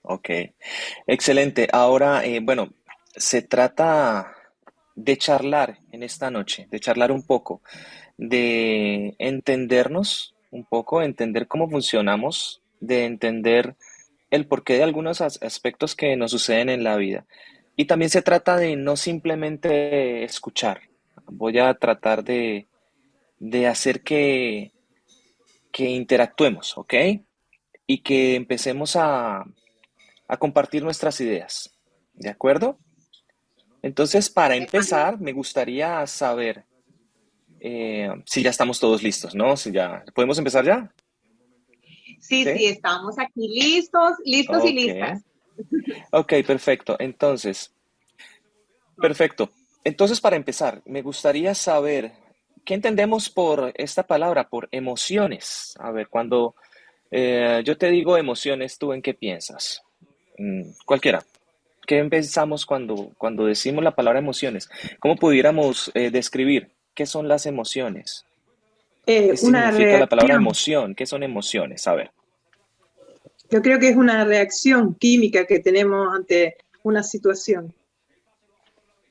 Ok, excelente. Ahora, bueno, se trata de charlar en esta noche, de charlar un poco, de entendernos un poco, entender cómo funcionamos, de entender el porqué de algunos aspectos que nos suceden en la vida. Y también se trata de no simplemente escuchar. Voy a tratar de hacer que interactuemos, ¿ok? Y que empecemos a compartir nuestras ideas. ¿De acuerdo? Entonces, para empezar, me gustaría saber si ya estamos todos listos, ¿no? Si ya, ¿podemos empezar ya? Sí, ¿Sí? sí, estamos aquí listos, listos y Ok, listas. ok, perfecto. Entonces, perfecto. Entonces, para empezar, me gustaría saber qué entendemos por esta palabra, por emociones. A ver, cuando yo te digo emociones, ¿tú en qué piensas? Cualquiera. ¿Qué pensamos cuando decimos la palabra emociones? ¿Cómo pudiéramos describir qué son las emociones? ¿Qué Una significa la palabra reacción. emoción? ¿Qué son emociones? A ver. Yo creo que es una reacción química que tenemos ante una situación.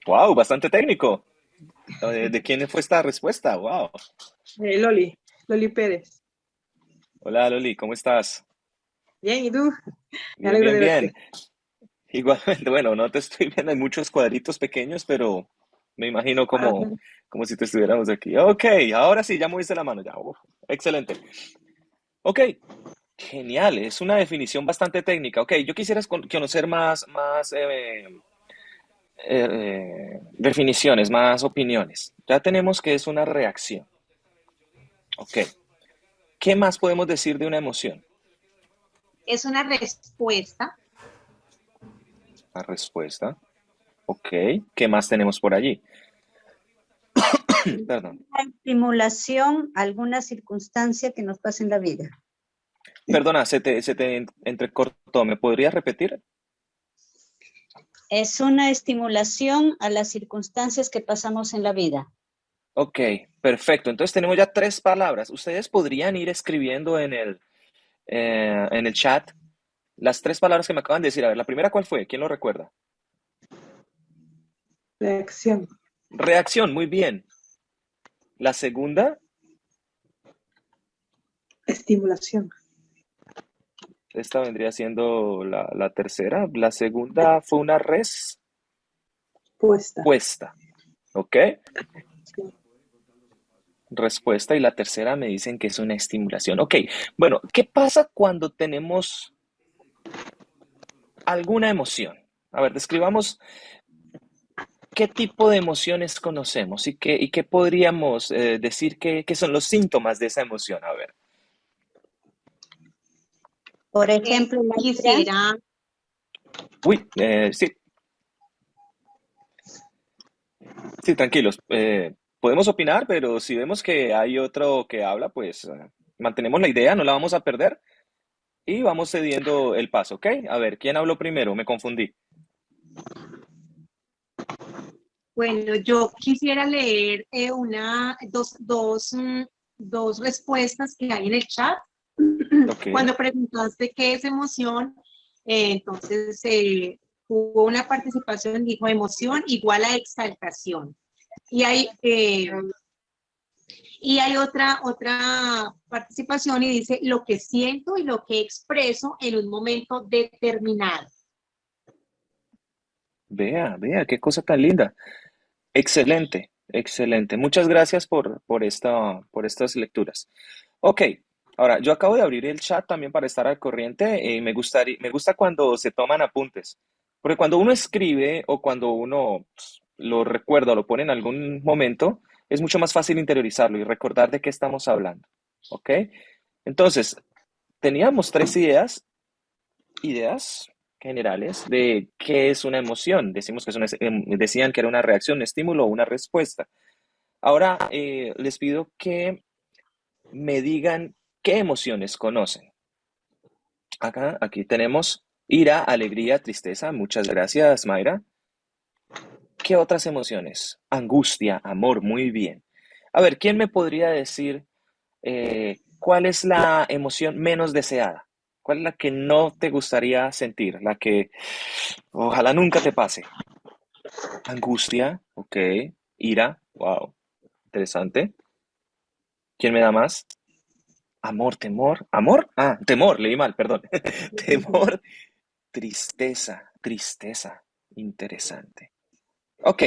¡Wow! Bastante técnico. ¿De quién fue esta respuesta? ¡Wow! Loli Pérez. Hola Loli, ¿cómo estás? Bien, ¿y tú? Me Bien, alegro bien, de bien. verte. Igualmente, bueno, no te estoy viendo en muchos cuadritos pequeños, pero me imagino Ah, como si te estuviéramos aquí. Ok, ahora sí, ya moviste la mano, ya. Uf, excelente. Ok, genial, es una definición bastante técnica. Ok, yo quisiera conocer definiciones, más opiniones. Ya tenemos que es una reacción. Ok, ¿qué más podemos decir de una emoción? Es una respuesta. La respuesta. Ok, ¿qué más tenemos por allí? Perdón. La estimulación a alguna circunstancia que nos pase en la vida. Perdona, se te entrecortó. ¿Me podrías repetir? Es una estimulación a las circunstancias que pasamos en la vida. Ok, perfecto. Entonces tenemos ya tres palabras. Ustedes podrían ir escribiendo en el chat las tres palabras que me acaban de decir. A ver, la primera, ¿cuál fue? ¿Quién lo recuerda? reacción. Reacción, muy bien. La segunda, Estimulación. esta vendría siendo la tercera. La segunda fue una Respuesta. respuesta. ¿Ok? Sí. Respuesta. Y la tercera me dicen que es una estimulación. Ok, bueno, ¿qué pasa cuando tenemos alguna emoción? A ver, describamos qué tipo de emociones conocemos y qué podríamos decir que son los síntomas de esa emoción. A ver. Por ejemplo, la ira. Quisiera, Uy, sí, sí, tranquilos. Podemos opinar, pero si vemos que hay otro que habla, pues mantenemos la idea, no la vamos a perder y vamos cediendo el paso, ¿ok? A ver, ¿quién habló primero? Me confundí. bueno, yo quisiera leer dos respuestas que hay en el chat. Ok, Cuando preguntaste qué es emoción, entonces hubo una participación, dijo emoción igual a exaltación. Y hay otra participación y dice lo que siento y lo que expreso en un momento determinado. vea, qué cosa tan linda. Excelente, excelente. Muchas gracias por estas lecturas. Ok, ahora yo acabo de abrir el chat también para estar al corriente y me gusta cuando se toman apuntes, porque cuando uno escribe o cuando uno lo recuerda o lo pone en algún momento, es mucho más fácil interiorizarlo y recordar de qué estamos hablando. Ok, entonces teníamos tres ideas generales de qué es una emoción. Decimos que decían que era una reacción, un estímulo o una respuesta. Ahora les pido que me digan qué emociones conocen. Aquí tenemos ira, alegría, tristeza. Muchas gracias, Mayra. ¿Qué otras emociones? Angustia, amor, muy bien. A ver, ¿quién me podría decir ¿cuál es la emoción menos deseada? ¿Cuál es la que no te gustaría sentir? La que ojalá nunca te pase. Angustia, ok. Ira, wow, interesante. ¿Quién me da más? Amor, temor. ¿Amor? Ah, temor, leí mal, perdón. Temor, tristeza, tristeza. Interesante. Ok,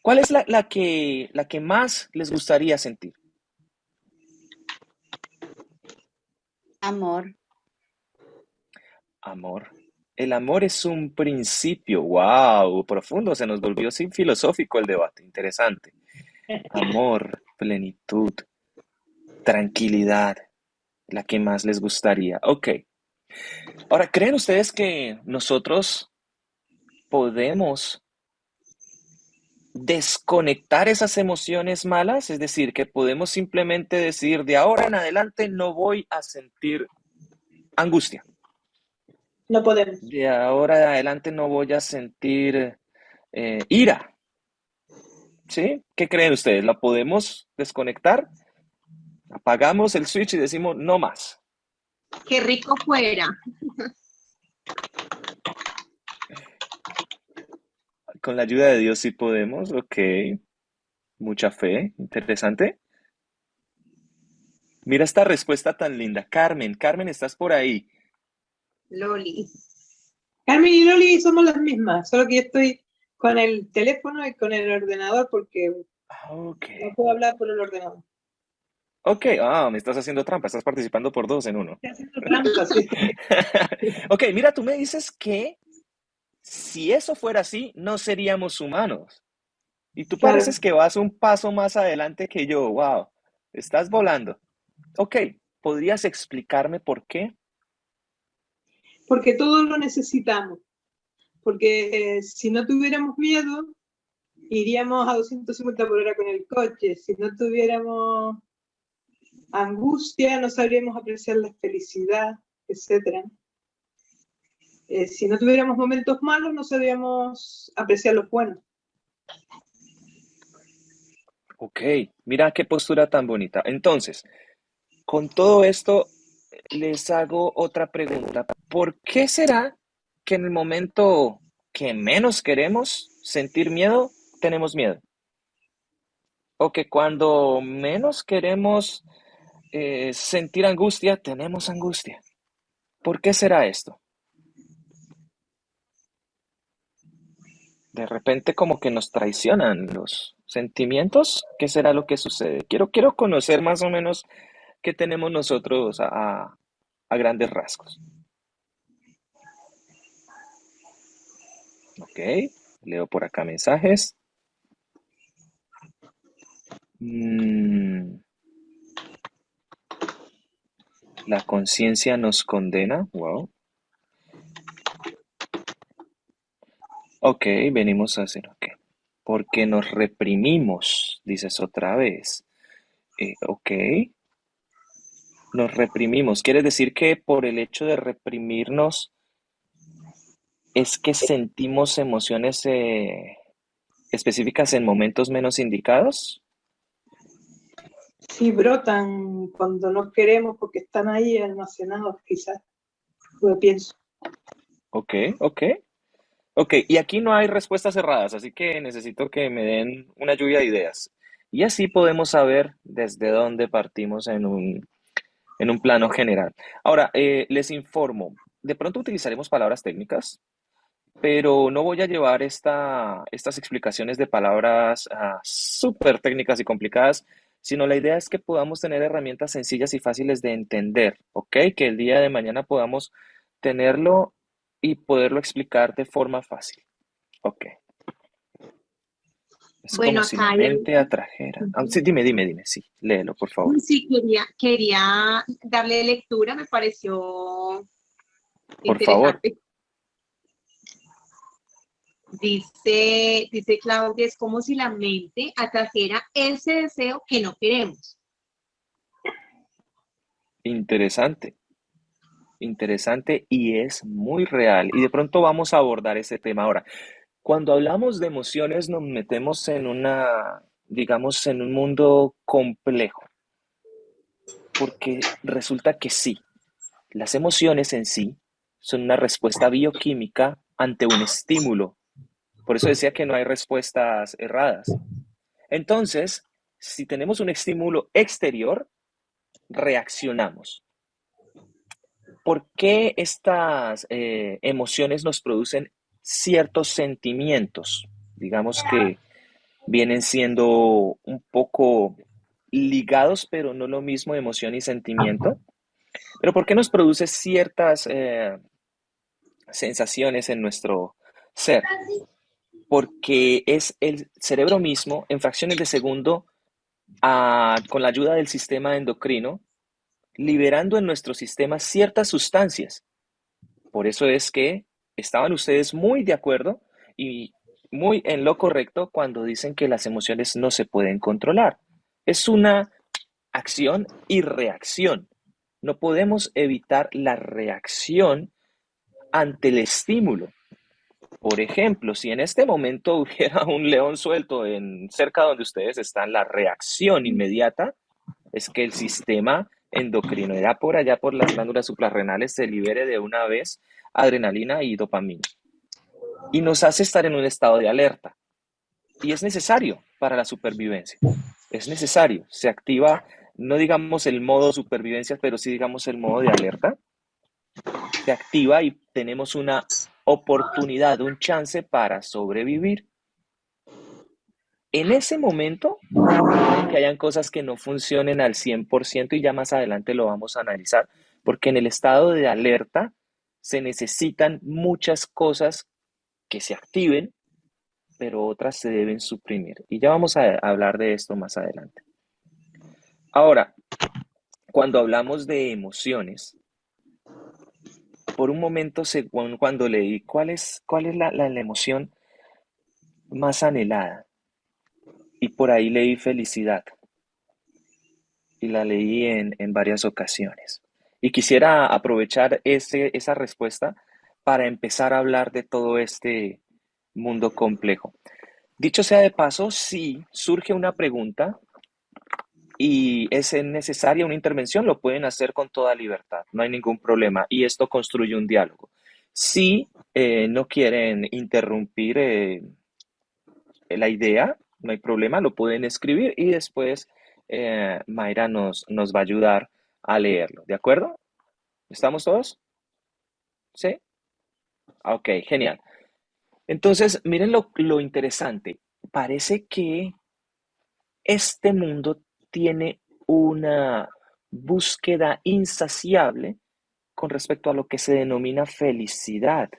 ¿cuál es la que más les gustaría sentir? Amor. Amor. El amor es un principio. Wow, profundo, se nos volvió sin filosófico el debate. Interesante. Amor, plenitud, tranquilidad, la que más les gustaría. Ok. Ahora, ¿creen ustedes que nosotros podemos desconectar esas emociones malas? Es decir, que podemos simplemente decir, de ahora en adelante no voy a sentir angustia. No podemos. De ahora en adelante no voy a sentir ira. ¿Sí? ¿Qué creen ustedes? ¿La podemos desconectar? Apagamos el switch y decimos no más. Qué rico fuera. Con la ayuda de Dios sí podemos. Ok. Mucha fe. Interesante. Mira esta respuesta tan linda. Carmen, Carmen, ¿estás por ahí? Loli. Carmen y Loli somos las mismas, solo que yo estoy con el teléfono y con el ordenador porque Ok. no puedo hablar por el ordenador. Ok. Me estás haciendo trampa. Estás participando por dos en uno. Estoy haciendo trampa, sí. Ok, mira, tú me dices que si eso fuera así, no seríamos humanos. Y tú Claro, pareces que vas un paso más adelante que yo. Wow, estás volando. Ok, ¿podrías explicarme por qué? porque todos lo necesitamos. Porque si no tuviéramos miedo, iríamos a 250 por hora con el coche. Si no tuviéramos angustia, no sabríamos apreciar la felicidad, etcétera. Si no tuviéramos momentos malos, no sabríamos apreciar los buenos. Ok, mira qué postura tan bonita. Entonces, con todo esto, les hago otra pregunta. ¿Por qué será que en el momento que menos queremos sentir miedo, tenemos miedo? O que cuando menos queremos sentir angustia, tenemos angustia. ¿Por qué será esto? De repente como que nos traicionan los sentimientos. ¿Qué será lo que sucede? Quiero conocer más o menos qué tenemos nosotros a grandes rasgos. Ok, leo por acá mensajes. Mm, la conciencia nos condena. Wow. Ok, venimos a hacer, ok. Porque nos reprimimos, dices otra vez. Ok, nos reprimimos. ¿Quiere decir que por el hecho de reprimirnos es que sentimos emociones específicas en momentos menos indicados? Sí, brotan cuando no queremos porque están ahí almacenados, quizás. Yo pienso. Ok, ok. Ok, y aquí no hay respuestas cerradas, así que necesito que me den una lluvia de ideas. Y así podemos saber desde dónde partimos en un plano general. Ahora, les informo, de pronto utilizaremos palabras técnicas, pero no voy a llevar estas explicaciones de palabras súper técnicas y complicadas, sino la idea es que podamos tener herramientas sencillas y fáciles de entender, ¿ok? Que el día de mañana podamos tenerlo y poderlo explicar de forma fácil. Ok, es Bueno, como si la acá hay mente algo. atrajera. Sí, dime, sí, léelo, por favor. Sí, quería darle lectura, me pareció Por favor. interesante. Dice Claudia, es como si la mente atrajera ese deseo que no queremos. Interesante, interesante y es muy real. Y de pronto vamos a abordar ese tema ahora. Cuando hablamos de emociones nos metemos digamos, en un mundo complejo. Porque resulta que sí, las emociones en sí son una respuesta bioquímica ante un estímulo. Por eso decía que no hay respuestas erradas. Entonces, si tenemos un estímulo exterior, reaccionamos. ¿Por qué estas emociones nos producen ciertos sentimientos? Digamos que vienen siendo un poco ligados, pero no lo mismo emoción y sentimiento. Pero ¿por qué nos produce ciertas sensaciones en nuestro ser? Porque es el cerebro mismo, en fracciones de segundo, con la ayuda del sistema endocrino, liberando en nuestro sistema ciertas sustancias. Por eso es que estaban ustedes muy de acuerdo y muy en lo correcto cuando dicen que las emociones no se pueden controlar. Es una acción y reacción. No podemos evitar la reacción ante el estímulo. Por ejemplo, si en este momento hubiera un león suelto en cerca donde ustedes están, la reacción inmediata es que el sistema endocrino, ya por allá por las glándulas suprarrenales, se libere de una vez adrenalina y dopamina. Y nos hace estar en un estado de alerta. Y es necesario para la supervivencia. Es necesario. Se activa, no digamos el modo supervivencia, pero sí digamos el modo de alerta. Se activa y tenemos una oportunidad, un chance para sobrevivir. En ese momento, pueden que hayan cosas que no funcionen al 100% y ya más adelante lo vamos a analizar, porque en el estado de alerta se necesitan muchas cosas que se activen, pero otras se deben suprimir. Y ya vamos a hablar de esto más adelante. Ahora, cuando hablamos de emociones, por un momento, según cuando leí, ¿cuál es la emoción más anhelada? Y por ahí leí felicidad. Y la leí en varias ocasiones. Y quisiera aprovechar esa respuesta para empezar a hablar de todo este mundo complejo. Dicho sea de paso, si surge una pregunta y es necesaria una intervención, lo pueden hacer con toda libertad, no hay ningún problema y esto construye un diálogo. Si no quieren interrumpir la idea, no hay problema, lo pueden escribir y después Mayra nos va a ayudar a leerlo, ¿de acuerdo? ¿Estamos todos? ¿Sí? Ok, genial. Entonces, miren lo interesante. Parece que este mundo tiene una búsqueda insaciable con respecto a lo que se denomina felicidad.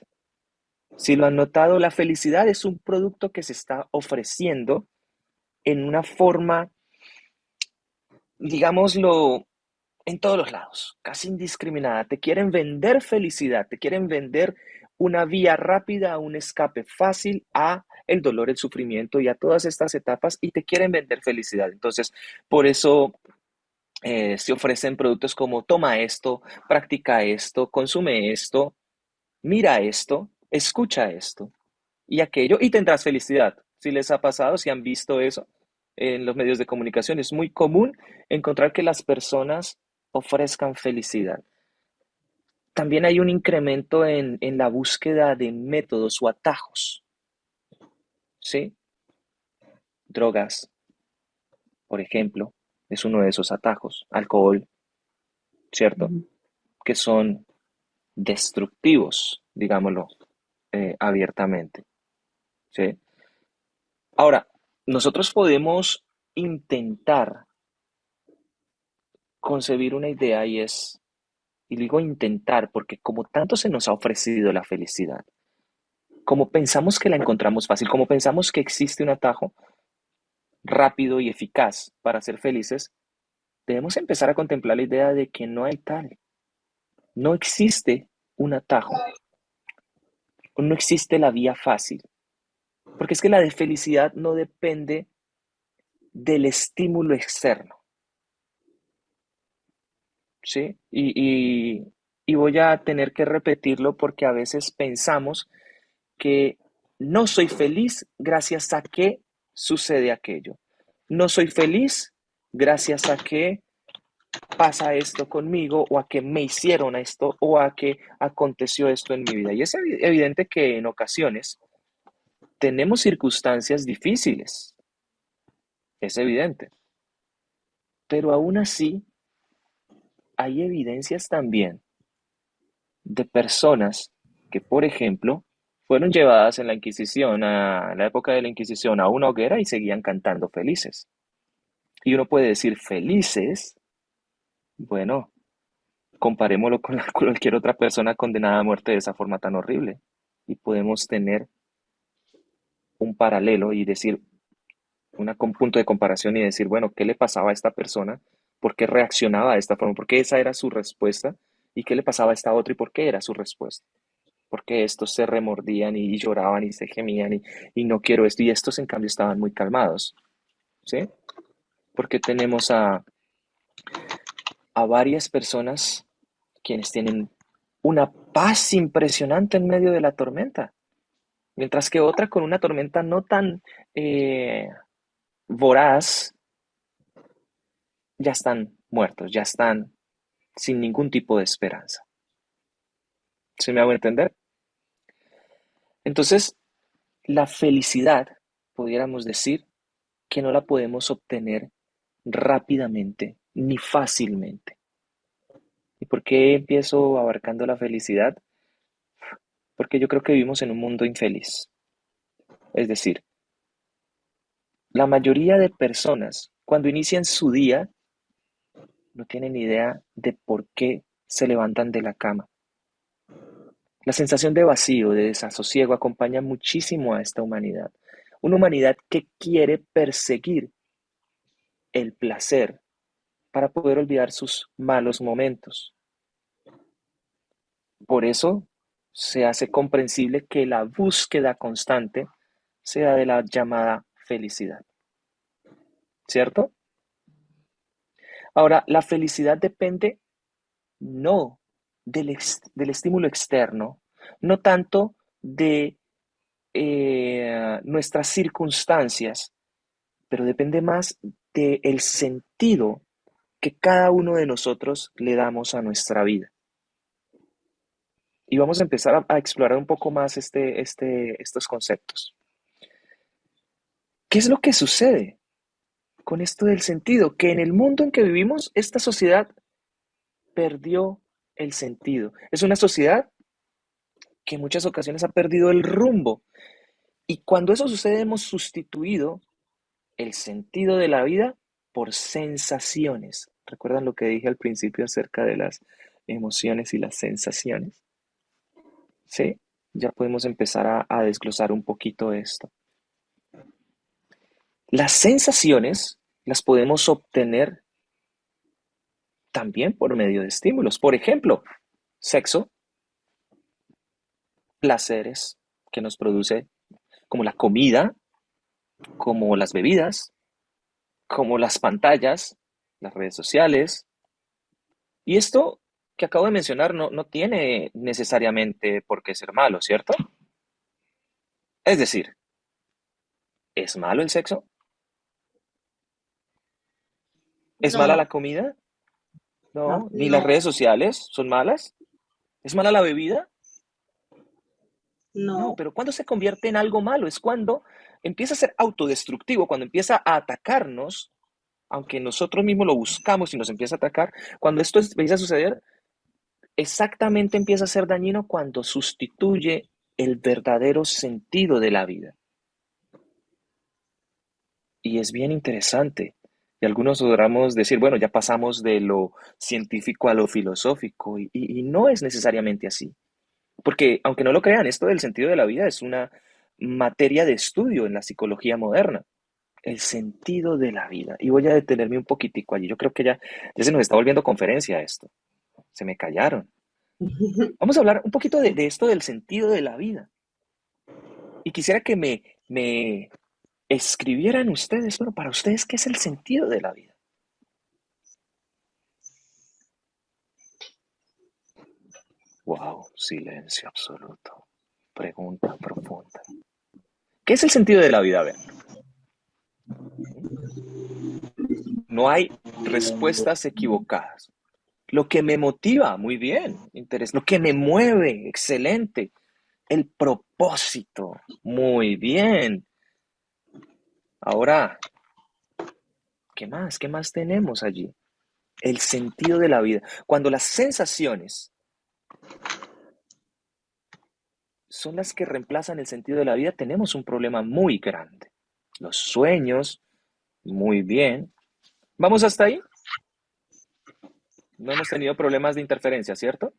Si lo han notado, la felicidad es un producto que se está ofreciendo en una forma, digámoslo, en todos los lados, casi indiscriminada. Te quieren vender felicidad, te quieren vender una vía rápida, un escape fácil a el dolor, el sufrimiento y a todas estas etapas y te quieren vender felicidad. Entonces, por eso se ofrecen productos como toma esto, practica esto, consume esto, mira esto, escucha esto y aquello y tendrás felicidad. Si les ha pasado, si han visto eso en los medios de comunicación, es muy común encontrar que las personas ofrezcan felicidad. También hay un incremento en la búsqueda de métodos o atajos, ¿sí? Drogas, por ejemplo, es uno de esos atajos. Alcohol, ¿cierto? Que son destructivos, digámoslo abiertamente, ¿sí? Ahora, nosotros podemos intentar concebir una idea y digo intentar porque como tanto se nos ha ofrecido la felicidad, como pensamos que la encontramos fácil, como pensamos que existe un atajo rápido y eficaz para ser felices, debemos empezar a contemplar la idea de que no hay tal, no existe un atajo, no existe la vía fácil, porque es que la de felicidad no depende del estímulo externo, ¿sí? Y voy a tener que repetirlo porque a veces pensamos que no soy feliz gracias a que sucede aquello. No soy feliz gracias a que pasa esto conmigo o a que me hicieron esto o a que aconteció esto en mi vida. Y es evidente que en ocasiones tenemos circunstancias difíciles, es evidente, pero aún así hay evidencias también de personas que, por ejemplo, fueron llevadas en la Inquisición, a la época de la Inquisición, a una hoguera y seguían cantando felices. Y uno puede decir felices, bueno, comparémoslo con cualquier otra persona condenada a muerte de esa forma tan horrible. Y podemos tener un paralelo y decir, un punto de comparación y decir, bueno, ¿qué le pasaba a esta persona? ¿Por qué reaccionaba de esta forma? ¿Por qué esa era su respuesta? ¿Y qué le pasaba a esta otra y por qué era su respuesta? Porque estos se remordían y lloraban y se gemían y no quiero esto. Y estos en cambio estaban muy calmados, ¿sí? Porque tenemos a varias personas quienes tienen una paz impresionante en medio de la tormenta, mientras que otra con una tormenta no tan voraz, ya están muertos, ya están sin ningún tipo de esperanza. ¿Sí me hago entender? Entonces, la felicidad, pudiéramos decir, que no la podemos obtener rápidamente ni fácilmente. ¿Y por qué empiezo abarcando la felicidad? Porque yo creo que vivimos en un mundo infeliz. Es decir, la mayoría de personas, cuando inician su día, no tienen idea de por qué se levantan de la cama. La sensación de vacío, de desasosiego, acompaña muchísimo a esta humanidad. Una humanidad que quiere perseguir el placer para poder olvidar sus malos momentos. Por eso se hace comprensible que la búsqueda constante sea de la llamada felicidad, ¿cierto? Ahora, la felicidad depende no del estímulo externo, no tanto de nuestras circunstancias, pero depende más del sentido que cada uno de nosotros le damos a nuestra vida. Y vamos a empezar a explorar un poco más estos conceptos. ¿Qué es lo que sucede con esto del sentido? Que en el mundo en que vivimos, esta sociedad perdió el sentido. Es una sociedad que en muchas ocasiones ha perdido el rumbo. Y cuando eso sucede, hemos sustituido el sentido de la vida por sensaciones. ¿Recuerdan lo que dije al principio acerca de las emociones y las sensaciones? ¿Sí? Ya podemos empezar a desglosar un poquito esto. Las sensaciones las podemos obtener también por medio de estímulos. Por ejemplo, sexo, placeres que nos produce como la comida, como las bebidas, como las pantallas, las redes sociales. Y esto que acabo de mencionar no tiene necesariamente por qué ser malo, ¿cierto? Es decir, ¿es malo el sexo? ¿Es mala No, la comida? no, No, ni las no, redes sociales son malas. ¿Es mala la bebida? No, no. pero cuando se convierte en algo malo es cuando empieza a ser autodestructivo, cuando empieza a atacarnos, aunque nosotros mismos lo buscamos y nos empieza a atacar, cuando esto empieza a suceder, exactamente empieza a ser dañino cuando sustituye el verdadero sentido de la vida. Y es bien interesante. Y algunos podríamos decir, bueno, ya pasamos de lo científico a lo filosófico, y no es necesariamente así. Porque, aunque no lo crean, esto del sentido de la vida es una materia de estudio en la psicología moderna. El sentido de la vida. Y voy a detenerme un poquitico allí. Yo creo que ya se nos está volviendo conferencia esto. Se me callaron. Vamos a hablar un poquito de esto del sentido de la vida. Y quisiera que me escribieran ustedes, bueno, para ustedes, ¿qué es el sentido de la vida? Wow, silencio absoluto. Pregunta profunda. ¿Qué es el sentido de la vida? A ver, no hay respuestas equivocadas. Lo que me motiva, muy bien, interés. Lo que me mueve, excelente. El propósito, muy bien. Ahora, ¿qué más? ¿Qué más tenemos allí? El sentido de la vida. Cuando las sensaciones son las que reemplazan el sentido de la vida, tenemos un problema muy grande. Los sueños, muy bien. ¿Vamos hasta ahí? No hemos tenido problemas de interferencia, ¿cierto?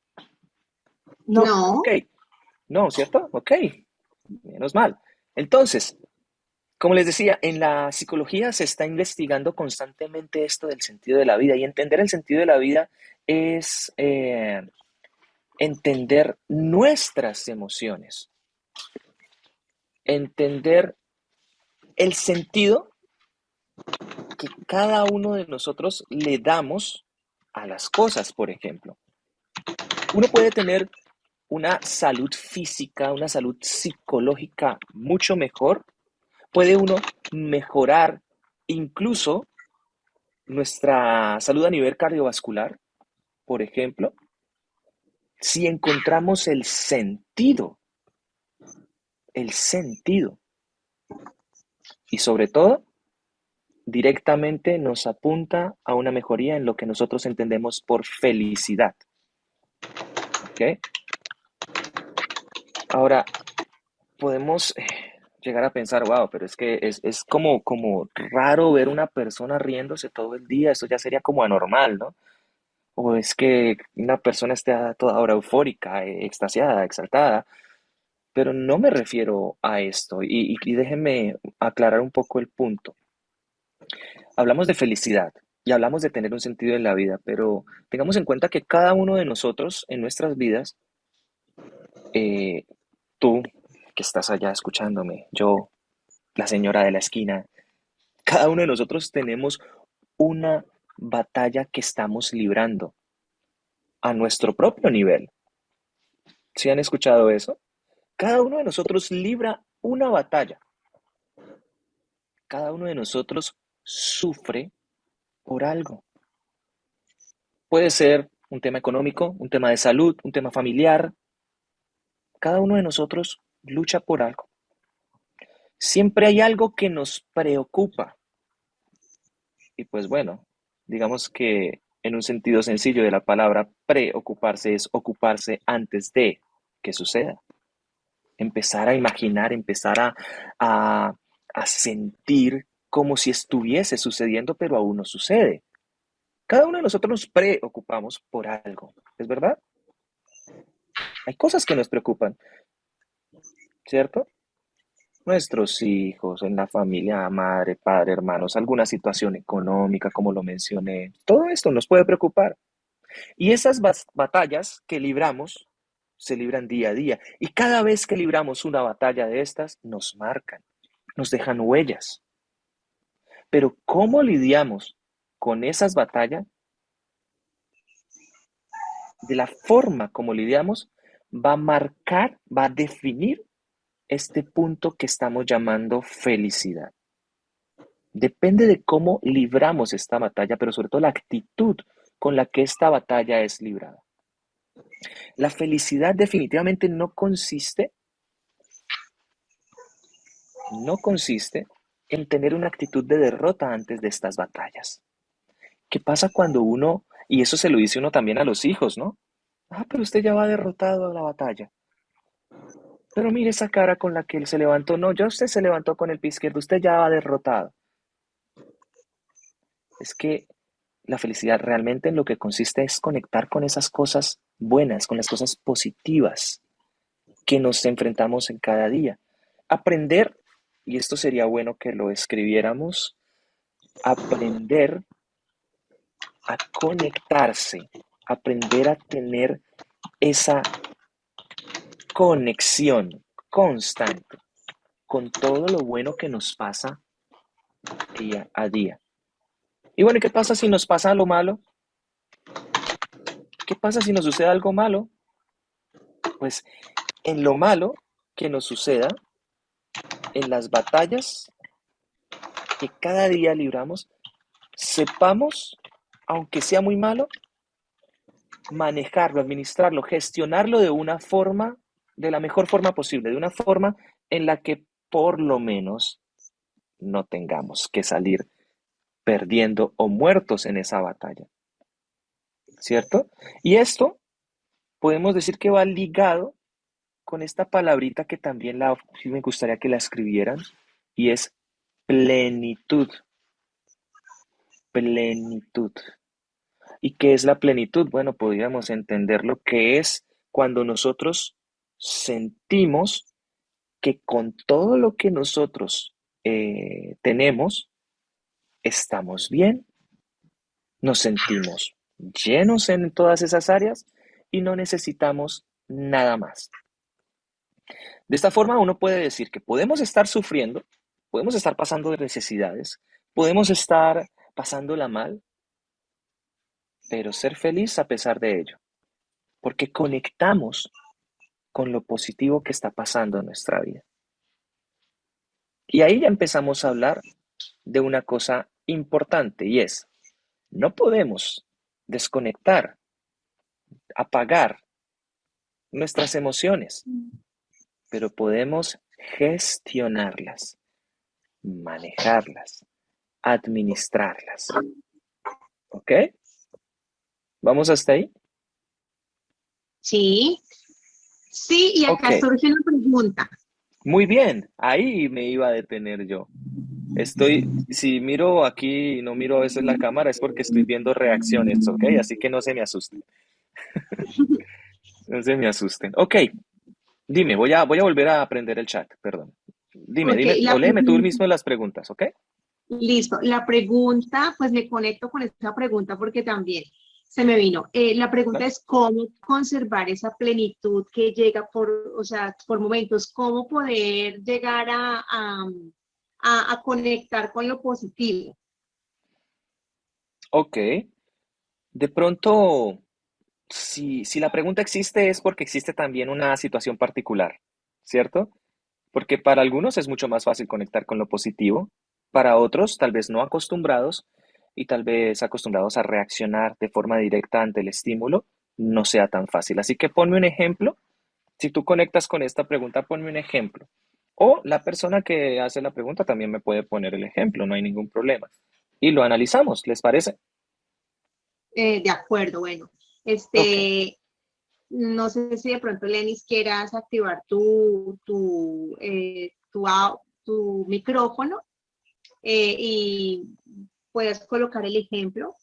No, No, Ok. No, ¿cierto? Ok. Menos mal. Entonces, como les decía, en la psicología se está investigando constantemente esto del sentido de la vida y entender el sentido de la vida es entender nuestras emociones, entender el sentido que cada uno de nosotros le damos a las cosas, por ejemplo. Uno puede tener una salud física, una salud psicológica mucho mejor. Puede uno mejorar incluso nuestra salud a nivel cardiovascular, por ejemplo, si encontramos el sentido, y sobre todo, directamente nos apunta a una mejoría en lo que nosotros entendemos por felicidad. ¿Ok? Ahora, podemos llegar a pensar, wow, pero es que es como raro ver una persona riéndose todo el día, eso ya sería como anormal, ¿no? O es que una persona esté a toda hora eufórica, extasiada, exaltada, pero no me refiero a esto y déjenme aclarar un poco el punto. Hablamos de felicidad y hablamos de tener un sentido en la vida, pero tengamos en cuenta que cada uno de nosotros en nuestras vidas, eh, tú que estás allá escuchándome, yo, la señora de la esquina, cada uno de nosotros tenemos una batalla que estamos librando a nuestro propio nivel. ¿Sí han escuchado eso? Cada uno de nosotros libra una batalla. Cada uno de nosotros sufre por algo. Puede ser un tema económico, un tema de salud, un tema familiar. Cada uno de nosotros lucha por algo. Siempre hay algo que nos preocupa. Y pues bueno, digamos que en un sentido sencillo de la palabra, preocuparse es ocuparse antes de que suceda. Empezar a imaginar, empezar a, a sentir como si estuviese sucediendo, pero aún no sucede. Cada uno de nosotros nos preocupamos por algo, ¿es verdad? Hay cosas que nos preocupan, ¿cierto? Nuestros hijos, en la familia, madre, padre, hermanos, alguna situación económica, como lo mencioné, todo esto nos puede preocupar. Y esas batallas que libramos se libran día a día. Y cada vez que libramos una batalla de estas, nos marcan, nos dejan huellas. Pero cómo lidiamos con esas batallas, de la forma como lidiamos, va a marcar, va a definir este punto que estamos llamando felicidad. Depende de cómo libramos esta batalla, pero sobre todo la actitud con la que esta batalla es librada. La felicidad definitivamente no consiste en tener una actitud de derrota antes de estas batallas. ¿Qué pasa cuando uno, y eso se lo dice uno también a los hijos, ¿no? Ah, pero usted ya va derrotado a la batalla. Pero mire esa cara con la que él se levantó. No, ya usted se levantó con el pie izquierdo, usted ya va derrotado. Es que la felicidad realmente en lo que consiste es conectar con esas cosas buenas, con las cosas positivas que nos enfrentamos en cada día. Aprender, y esto sería bueno que lo escribiéramos, aprender a conectarse, aprender a tener esa conexión constante con todo lo bueno que nos pasa día a día. Y bueno, ¿qué pasa si nos pasa lo malo? ¿Qué pasa si nos sucede algo malo? Pues en lo malo que nos suceda, en las batallas que cada día libramos, sepamos aunque sea muy malo, manejarlo, administrarlo, gestionarlo de una forma, de la mejor forma posible, de una forma en la que por lo menos no tengamos que salir perdiendo o muertos en esa batalla, ¿cierto? Y esto podemos decir que va ligado con esta palabrita que también sí me gustaría que la escribieran, y es plenitud, plenitud. ¿Y qué es la plenitud? Bueno, podríamos entender lo que es cuando nosotros sentimos que con todo lo que nosotros tenemos, estamos bien, nos sentimos llenos en todas esas áreas y no necesitamos nada más. De esta forma uno puede decir que podemos estar sufriendo, podemos estar pasando de necesidades, podemos estar pasándola mal, pero ser feliz a pesar de ello, porque conectamos con lo positivo que está pasando en nuestra vida. Y ahí ya empezamos a hablar de una cosa importante y es, no podemos desconectar, apagar nuestras emociones, pero podemos gestionarlas, manejarlas, administrarlas. ¿Ok? ¿Vamos hasta ahí? Sí, sí, y Ok, acá surge una pregunta. muy bien, ahí me iba a detener yo. Si miro aquí y no miro a veces la cámara es porque estoy viendo reacciones, ¿ok? Así que no se me asusten, no se me asusten. Ok, dime, voy a volver a aprender el chat, perdón. Dime, Ok, dime, o la léeme tú pregunta, mismo las preguntas, ¿ok? listo. La pregunta, pues me conecto con esa pregunta porque también se me vino. La pregunta Claro. es cómo conservar esa plenitud que llega por, o sea, por momentos, cómo poder llegar a conectar con lo positivo. Ok, de pronto, si la pregunta existe es porque existe también una situación particular, ¿cierto? Porque para algunos es mucho más fácil conectar con lo positivo, para otros tal vez no acostumbrados y tal vez acostumbrados a reaccionar de forma directa ante el estímulo, no sea tan fácil. Así que ponme un ejemplo. Si tú conectas con esta pregunta, ponme un ejemplo. O la persona que hace la pregunta también me puede poner el ejemplo, no hay ningún problema. Y lo analizamos, ¿les parece? De acuerdo, bueno. Ok. Este, no sé si de pronto, Lenis, quieras activar tu micrófono y puedas colocar el ejemplo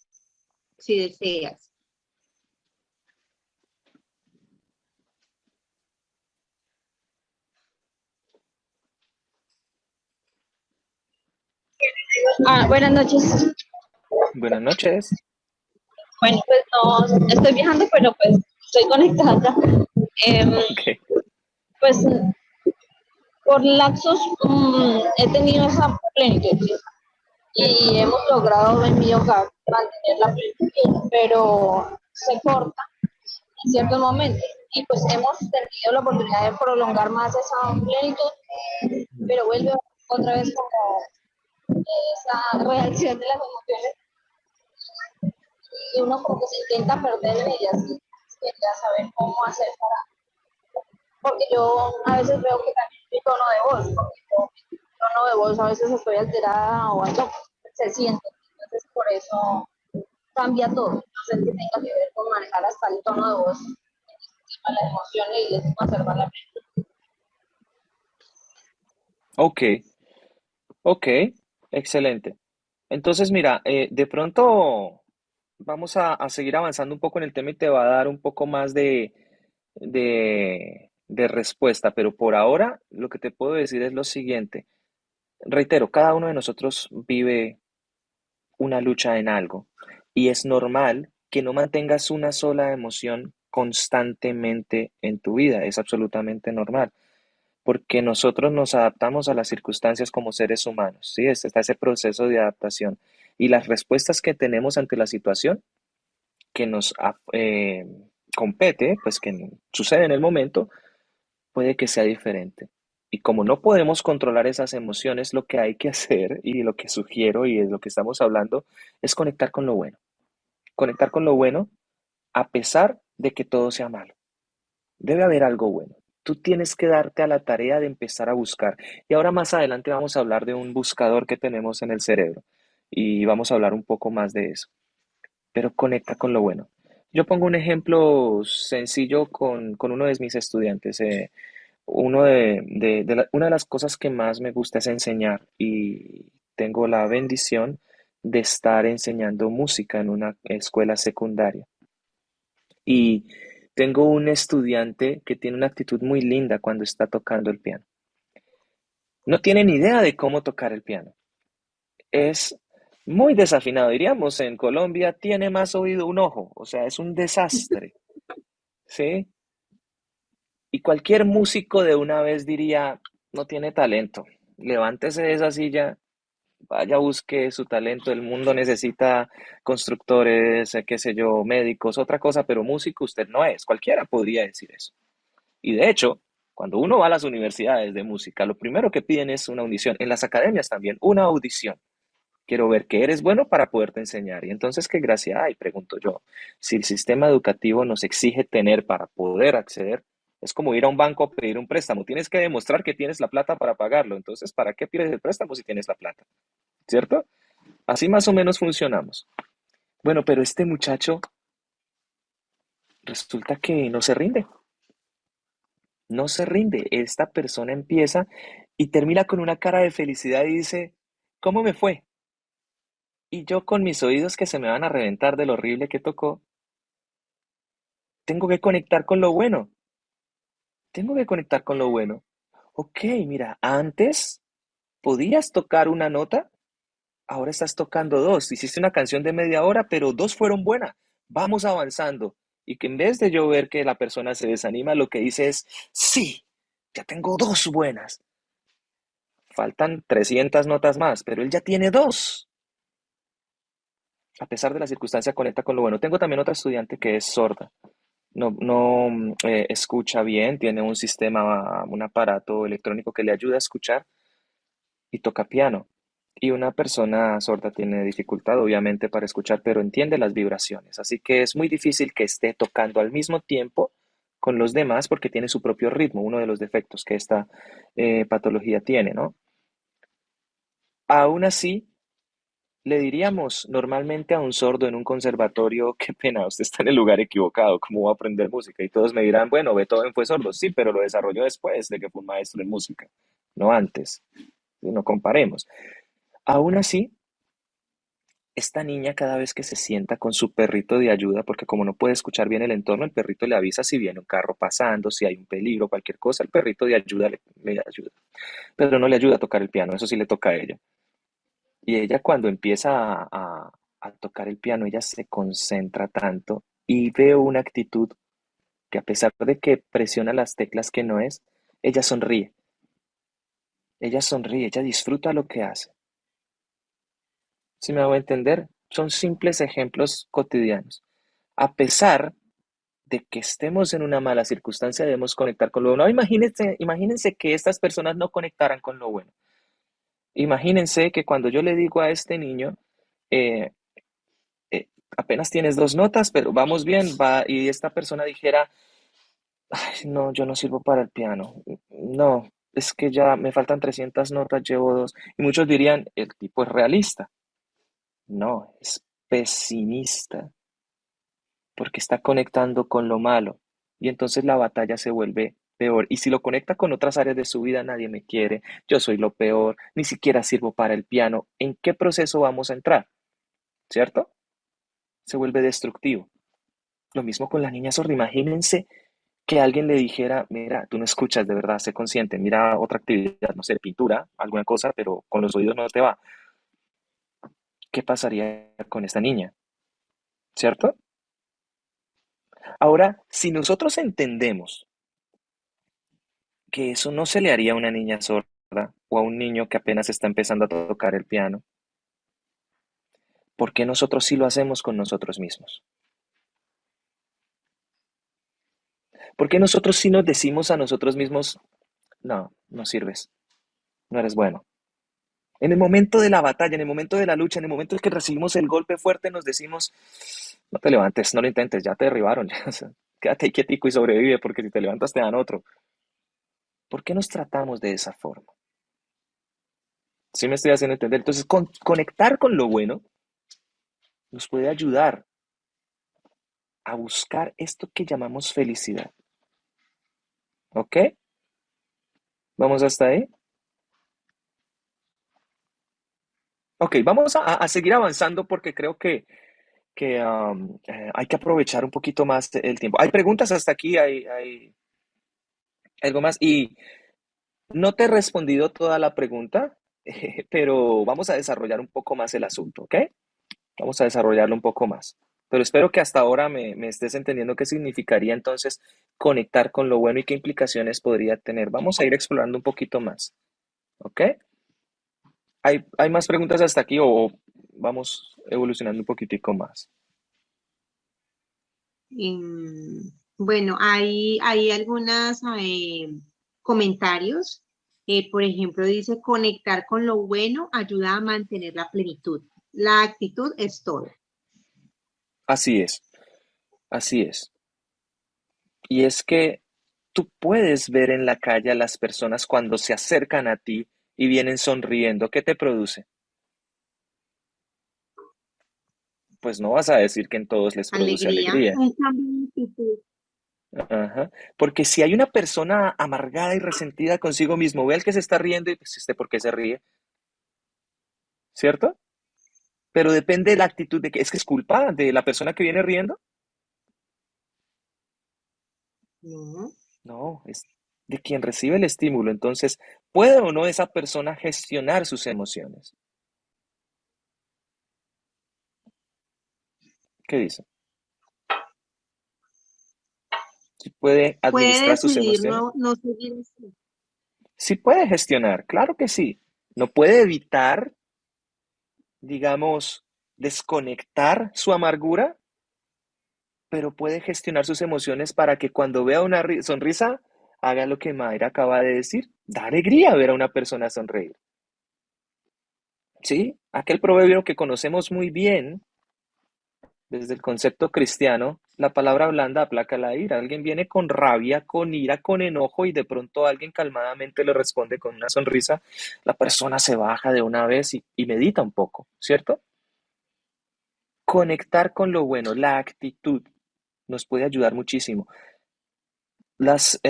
si deseas. Buenas noches. Buenas noches. Bueno, pues no estoy viajando, pero pues estoy conectada. Ok. Pues por lapsos he tenido esa plenitud, ¿sí? Y hemos logrado en mi hogar mantener la plenitud, pero se corta en ciertos momentos. Y pues hemos tenido la oportunidad de prolongar más esa plenitud, pero vuelve otra vez como esa reacción de las emociones y uno como que se intenta perder en ellas. Y quería saber cómo hacer para, porque yo a veces veo que también mi tono de voz, porque yo, mi tono de voz a veces estoy alterada o algo, se siente, entonces por eso cambia todo. No sé si tenga que ver con manejar hasta el tono de voz, las emociones y les conservar la mente. Ok. Ok. Excelente. Entonces, mira, de pronto vamos a seguir avanzando un poco en el tema y te va a dar un poco más de respuesta, pero por ahora lo que te puedo decir es lo siguiente. Reitero, cada uno de nosotros vive una lucha en algo y es normal que no mantengas una sola emoción constantemente en tu vida, es absolutamente normal, porque nosotros nos adaptamos a las circunstancias como seres humanos, ¿sí? Está ese proceso de adaptación y las respuestas que tenemos ante la situación que nos compete, pues que sucede en el momento, puede que sea diferente. Y como no podemos controlar esas emociones, lo que hay que hacer y lo que sugiero y de lo que estamos hablando es conectar con lo bueno. conectar con lo bueno a pesar de que todo sea malo. Debe haber algo bueno. Tú tienes que darte a la tarea de empezar a buscar. Y ahora más adelante vamos a hablar de un buscador que tenemos en el cerebro y vamos a hablar un poco más de eso. Pero conecta con lo bueno. Yo pongo un ejemplo sencillo con uno de mis estudiantes. Una de las cosas que más me gusta es enseñar y tengo la bendición de estar enseñando música en una escuela secundaria. Y tengo un estudiante que tiene una actitud muy linda cuando está tocando el piano. No tiene ni idea de cómo tocar el piano. Es muy desafinado, diríamos, en Colombia tiene más oído un ojo, o sea, es un desastre, ¿sí? Y cualquier músico de una vez diría, no tiene talento, levántese de esa silla, vaya, busque su talento, el mundo necesita constructores, qué sé yo, médicos, otra cosa, pero músico usted no es, cualquiera podría decir eso. Y de hecho, cuando uno va a las universidades de música, lo primero que piden es una audición, en las academias también, una audición. Quiero ver que eres bueno para poderte enseñar. Y entonces, ¿qué gracia hay? Pregunto yo. Si el sistema educativo nos exige tener para poder acceder, es como ir a un banco a pedir un préstamo. Tienes que demostrar que tienes la plata para pagarlo. Entonces, ¿para qué pides el préstamo si tienes la plata? ¿Cierto? Así más o menos funcionamos. Bueno, pero este muchacho resulta que no se rinde. No se rinde. Esta persona empieza y termina con una cara de felicidad y dice, ¿cómo me fue? Y yo con mis oídos que se me van a reventar de lo horrible que tocó, tengo que conectar con lo bueno. Tengo que conectar con lo bueno. Ok, mira, antes podías tocar una nota, ahora estás tocando dos. Hiciste una canción de media hora, pero dos fueron buenas. Vamos avanzando. Y que en vez de yo ver que la persona se desanima, lo que dice es, sí, ya tengo dos buenas. Faltan 300 notas más, pero él ya tiene dos. A pesar de la circunstancia, conecta con lo bueno. Tengo también otra estudiante que es sorda. No escucha bien, tiene un sistema, un aparato electrónico que le ayuda a escuchar y toca piano. Y una persona sorda tiene dificultad, obviamente, para escuchar, pero entiende las vibraciones. Así que es muy difícil que esté tocando al mismo tiempo con los demás porque tiene su propio ritmo, uno de los defectos que esta patología tiene, ¿no? Aún así, le diríamos normalmente a un sordo en un conservatorio, qué pena, usted está en el lugar equivocado, ¿cómo va a aprender música? Y todos me dirán, bueno, Beethoven fue sordo, sí, pero lo desarrolló después de que fue un maestro en música, no antes, no comparemos. Aún así, esta niña cada vez que se sienta con su perrito de ayuda, porque como no puede escuchar bien el entorno, el perrito le avisa si viene un carro pasando, si hay un peligro, cualquier cosa, el perrito de ayuda le ayuda, pero no le ayuda a tocar el piano, eso sí le toca a ella. Y ella cuando empieza a tocar el piano, ella se concentra tanto y veo una actitud que a pesar de que presiona las teclas que no es, ella sonríe, ella disfruta lo que hace. ¿Sí me hago entender? Son simples ejemplos cotidianos. A pesar de que estemos en una mala circunstancia, debemos conectar con lo bueno. Imagínense que estas personas no conectaran con lo bueno. Imagínense que cuando yo le digo a este niño, eh, apenas tienes dos notas, pero vamos bien, va, y esta persona dijera, ay, no, yo no sirvo para el piano, no, es que ya me faltan 300 notas, llevo dos, y muchos dirían, el tipo es realista, no, es pesimista, porque está conectando con lo malo, y entonces la batalla se vuelve peor, y si lo conecta con otras áreas de su vida, nadie me quiere, yo soy lo peor, ni siquiera sirvo para el piano, ¿en qué proceso vamos a entrar? ¿Cierto? Se vuelve destructivo. Lo mismo con la niña sorda. Imagínense que alguien le dijera, mira, tú no escuchas de verdad, sé consciente, mira otra actividad, no sé, pintura, alguna cosa, pero con los oídos no te va. ¿Qué pasaría con esta niña? ¿Cierto? Ahora, si nosotros entendemos que eso no se le haría a una niña sorda o a un niño que apenas está empezando a tocar el piano, ¿por qué nosotros sí lo hacemos con nosotros mismos? ¿Por qué nosotros sí nos decimos a nosotros mismos, no, no sirves, no eres bueno? En el momento de la batalla, en el momento de la lucha, en el momento en que recibimos el golpe fuerte, nos decimos, No te levantes, no lo intentes, ya te derribaron, ya, o sea, quédate ahí quietico y sobrevive, porque si te levantas te dan otro. ¿Por qué nos tratamos de esa forma? ¿Sí me estoy haciendo entender? Entonces, conectar con lo bueno nos puede ayudar a buscar esto que llamamos felicidad. ¿Ok? ¿Vamos hasta ahí? Ok, vamos a seguir avanzando porque creo que hay que aprovechar un poquito más el tiempo. ¿Hay preguntas hasta aquí? ¿Hay algo más? Y no te he respondido toda la pregunta, pero vamos a desarrollar un poco más el asunto, ¿ok? Vamos a desarrollarlo un poco más. Pero espero que hasta ahora me estés entendiendo qué significaría entonces conectar con lo bueno y qué implicaciones podría tener. Vamos a ir explorando un poquito más, ¿ok? ¿Hay más preguntas hasta aquí o vamos evolucionando un poquitico más? Bueno, hay algunos comentarios. Por ejemplo, dice, conectar con lo bueno ayuda a mantener la plenitud. La actitud es todo. Así es, así es. Y es que tú puedes ver en la calle a las personas cuando se acercan a ti y vienen sonriendo. ¿Qué te produce? Pues no vas a decir que en todos les produce Alegría, alegría. un cambio de actitud. Ajá. Porque si hay una persona amargada y resentida consigo mismo, ve al que se está riendo y pues ¿por qué se ríe? ¿Cierto? Pero depende de la actitud de que es culpa de la persona que viene riendo. No, No, es de quien recibe el estímulo. Entonces, ¿puede o no esa persona gestionar sus emociones? ¿Qué dice? ¿Sí puede puede administrar sus decidir emociones? no seguir así. Sí puede gestionar, claro que sí. No puede evitar, digamos, desconectar su amargura, pero puede gestionar sus emociones para que cuando vea una sonrisa, haga lo que Mayra acaba de decir. Da alegría ver a una persona sonreír. ¿Sí? Aquel proverbio que conocemos muy bien desde el concepto cristiano, la palabra blanda aplaca la ira. Alguien viene con rabia, con ira, con enojo y de pronto alguien calmadamente le responde con una sonrisa. La persona se baja de una vez y medita un poco, ¿cierto? Conectar con lo bueno, la actitud, nos puede ayudar muchísimo. Las,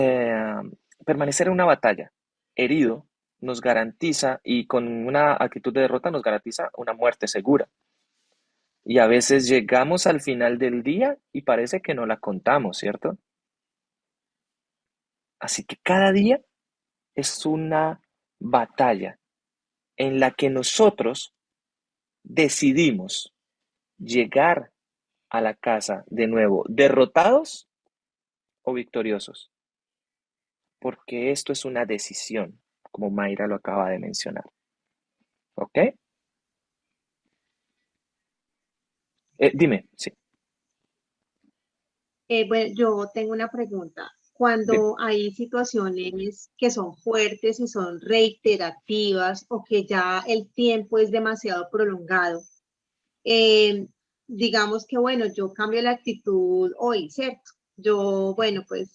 permanecer en una batalla herido nos garantiza y con una actitud de derrota nos garantiza una muerte segura. Y a veces llegamos al final del día y parece que no la contamos, ¿cierto? Así que cada día es una batalla en la que nosotros decidimos llegar a la casa de nuevo derrotados o victoriosos, porque esto es una decisión, como Mayra lo acaba de mencionar. ¿Ok? Dime, sí, Bueno, yo tengo una pregunta. dime. Cuando hay situaciones que son fuertes y son reiterativas o que ya el tiempo es demasiado prolongado, eh, digamos que, bueno, yo cambio la actitud hoy, ¿cierto? Yo, bueno, pues,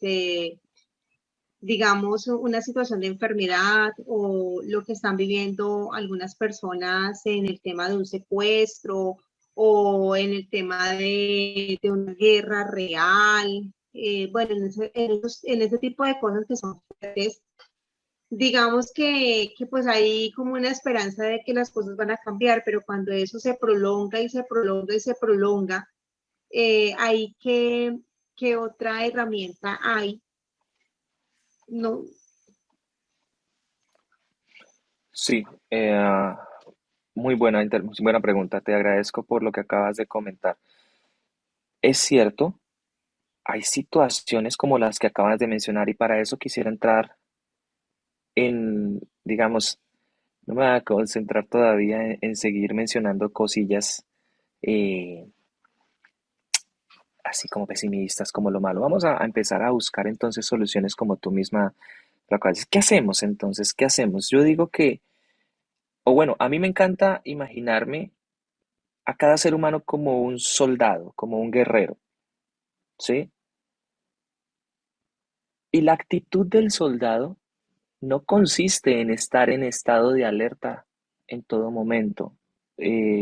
digamos, una situación de enfermedad o lo que están viviendo algunas personas en el tema de un secuestro o en el tema de una guerra real, bueno, en ese tipo de cosas que son fuertes, digamos que pues hay como una esperanza de que las cosas van a cambiar, pero cuando eso se prolonga y se prolonga y se prolonga, hay que otra herramienta hay, no, Sí, muy buena, muy buena pregunta. Te agradezco por lo que acabas de comentar. Es cierto, hay situaciones como las que acabas de mencionar y para eso quisiera entrar en, digamos, no me voy a concentrar todavía en seguir mencionando cosillas eh, así como pesimistas, como lo malo. Vamos a empezar a buscar entonces soluciones como tú misma lo acabas de decir. ¿Qué hacemos entonces? ¿Qué hacemos? Yo digo que, o bueno, a mí me encanta imaginarme a cada ser humano como un soldado, como un guerrero, ¿sí? Y la actitud del soldado no consiste en estar en estado de alerta en todo momento.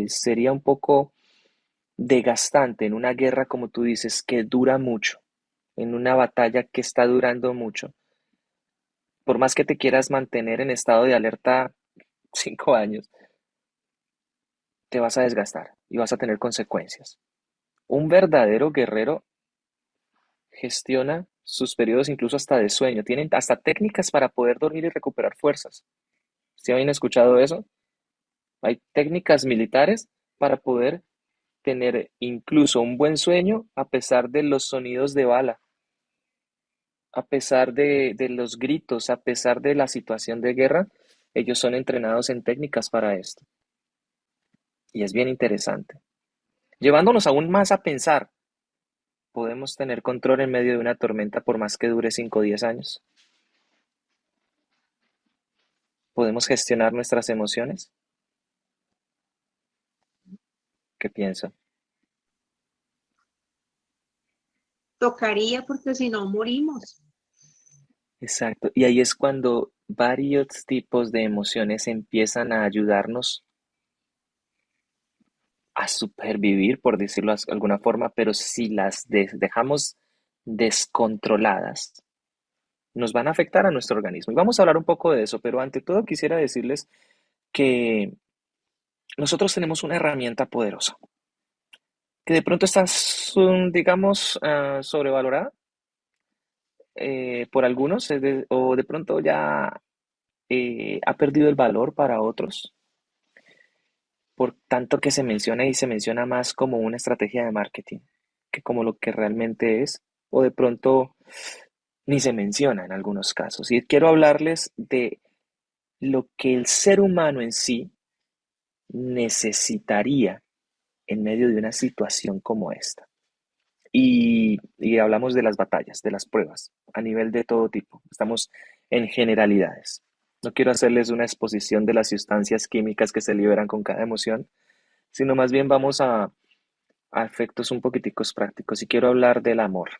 Sería un poco desgastante en una guerra, como tú dices, que dura mucho, en una batalla que está durando mucho. Por más que te quieras mantener en estado de alerta 5 años, te vas a desgastar y vas a tener consecuencias. Un verdadero guerrero gestiona sus periodos incluso hasta de sueño. Tienen hasta técnicas para poder dormir y recuperar fuerzas. ¿Sí habían escuchado eso? Hay técnicas militares para poder tener incluso un buen sueño a pesar de los sonidos de bala, a pesar de los gritos, a pesar de la situación de guerra. Ellos son entrenados en técnicas para esto. Y es bien interesante. Llevándonos aún más a pensar, ¿podemos tener control en medio de una tormenta por más que dure 5 o 10 años? ¿Podemos gestionar nuestras emociones? ¿Qué piensa? Tocaría porque si no morimos. Exacto. Y ahí es cuando varios tipos de emociones empiezan a ayudarnos a supervivir, por decirlo de alguna forma, pero si las dejamos descontroladas, nos van a afectar a nuestro organismo. Y vamos a hablar un poco de eso, pero ante todo quisiera decirles que nosotros tenemos una herramienta poderosa, que de pronto está, digamos, sobrevalorada por algunos, o de pronto ya ha perdido el valor para otros, por tanto que se menciona y se menciona más como una estrategia de marketing que como lo que realmente es, o de pronto ni se menciona en algunos casos. Y quiero hablarles de lo que el ser humano en sí necesitaría en medio de una situación como esta. Y hablamos de las batallas, de las pruebas, a nivel de todo tipo. Estamos en generalidades. No quiero hacerles una exposición de las sustancias químicas que se liberan con cada emoción, sino más bien vamos a efectos un poquiticos prácticos. Y quiero hablar del amor,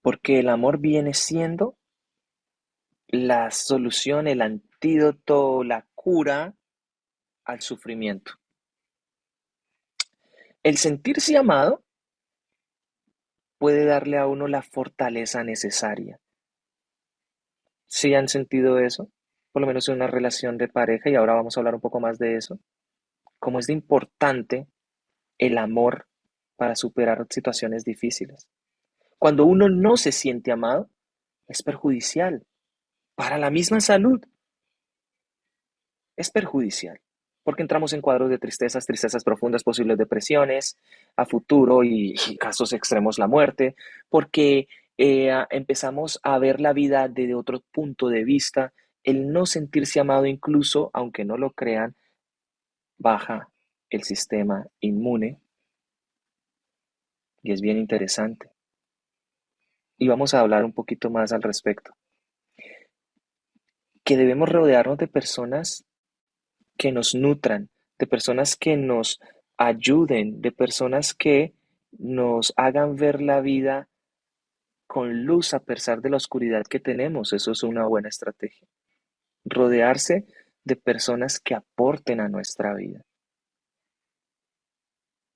porque el amor viene siendo la solución, el antídoto, la cura al sufrimiento. El sentirse amado puede darle a uno la fortaleza necesaria. ¿Sí han sentido eso? Por lo menos en una relación de pareja, y ahora vamos a hablar un poco más de eso. Cómo es de importante el amor para superar situaciones difíciles. Cuando uno no se siente amado, es perjudicial para la misma salud. Es perjudicial, porque entramos en cuadros de tristezas, tristezas profundas, posibles depresiones a futuro y casos extremos la muerte, porque empezamos a ver la vida desde otro punto de vista. El no sentirse amado, incluso, aunque no lo crean, baja el sistema inmune y es bien interesante. Y vamos a hablar un poquito más al respecto, que debemos rodearnos de personas que nos nutran, de personas que nos ayuden, de personas que nos hagan ver la vida con luz a pesar de la oscuridad que tenemos. Eso es una buena estrategia. Rodearse de personas que aporten a nuestra vida,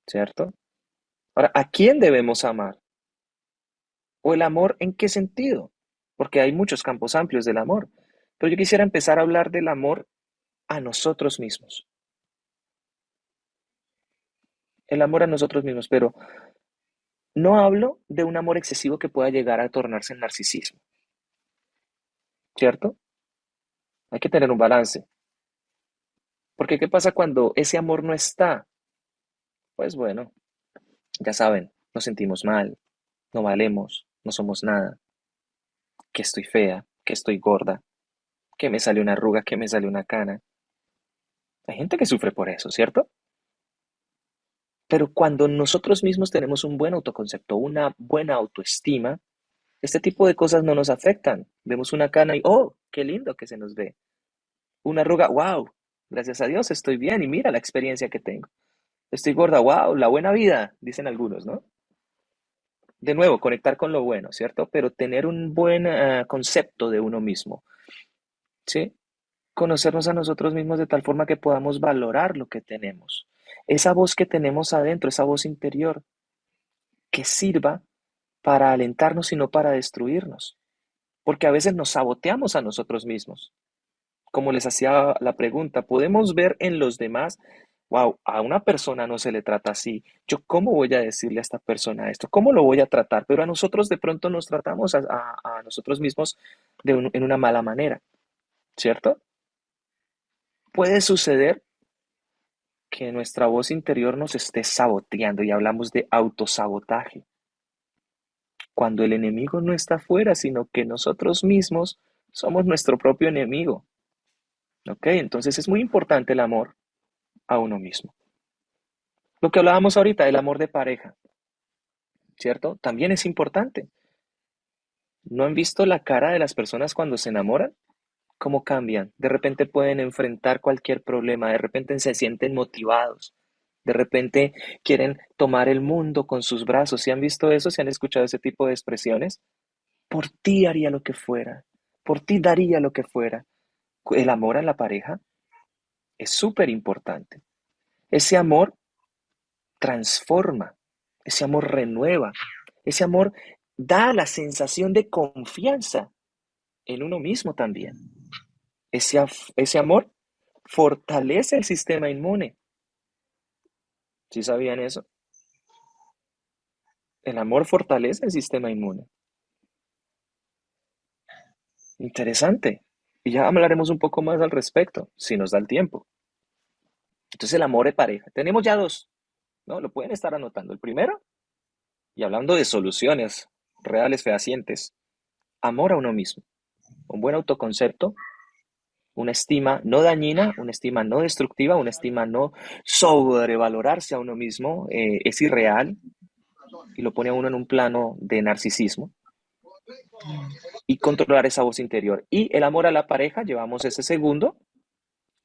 ¿cierto? Ahora, ¿a quién debemos amar? ¿O el amor en qué sentido? Porque hay muchos campos amplios del amor. Pero yo quisiera empezar a hablar del amor a nosotros mismos. El amor a nosotros mismos, pero no hablo de un amor excesivo que pueda llegar a tornarse en narcisismo, ¿cierto? Hay que tener un balance. Porque ¿qué pasa cuando ese amor no está? Pues bueno, ya saben, nos sentimos mal, no valemos, no somos nada, que estoy fea, que estoy gorda, que me sale una arruga, que me sale una cana. Hay gente que sufre por eso, ¿cierto? Pero cuando nosotros mismos tenemos un buen autoconcepto, una buena autoestima, este tipo de cosas no nos afectan. Vemos una cana y, oh, qué lindo que se nos ve. Una arruga, wow, Gracias a Dios estoy bien y mira la experiencia que tengo. Estoy gorda, wow, la buena vida, dicen algunos, ¿no? De nuevo, conectar con lo bueno, ¿cierto? Pero tener un buen concepto de uno mismo, ¿sí? Conocernos a nosotros mismos de tal forma que podamos valorar lo que tenemos. Esa voz que tenemos adentro, esa voz interior, que sirva para alentarnos y no para destruirnos. Porque a veces nos saboteamos a nosotros mismos. Como les hacía la pregunta, podemos ver en los demás, wow, a una persona no se le trata así. Yo, ¿cómo voy a decirle a esta persona esto? ¿Cómo lo voy a tratar? Pero a nosotros de pronto nos tratamos a nosotros mismos en una mala manera, ¿cierto? Puede suceder que nuestra voz interior nos esté saboteando y hablamos de autosabotaje, cuando el enemigo no está afuera, sino que nosotros mismos somos nuestro propio enemigo. ¿Ok? Entonces es muy importante el amor a uno mismo. Lo que hablábamos ahorita, el amor de pareja, ¿cierto? También es importante. ¿No han visto la cara de las personas cuando se enamoran? ¿Cómo cambian? De repente pueden enfrentar cualquier problema, de repente se sienten motivados, de repente quieren tomar el mundo con sus brazos. ¿Sí han visto eso? ¿Sí han escuchado ese tipo de expresiones? Por ti haría lo que fuera, por ti daría lo que fuera. El amor a la pareja es súper importante. Ese amor transforma, ese amor renueva, ese amor da la sensación de confianza en uno mismo también. Ese amor fortalece el sistema inmune. ¿Sí sabían eso? El amor fortalece el sistema inmune. Interesante. Y ya hablaremos un poco más al respecto, si nos da el tiempo. Entonces, el amor de pareja. Tenemos ya dos, ¿no? Lo pueden estar anotando. El primero, y hablando de soluciones reales, fehacientes, amor a uno mismo. Un buen autoconcepto, una estima no dañina, una estima no destructiva, una estima no sobrevalorarse a uno mismo, es irreal y lo pone a uno en un plano de narcisismo y controlar esa voz interior. Y el amor a la pareja, llevamos ese segundo,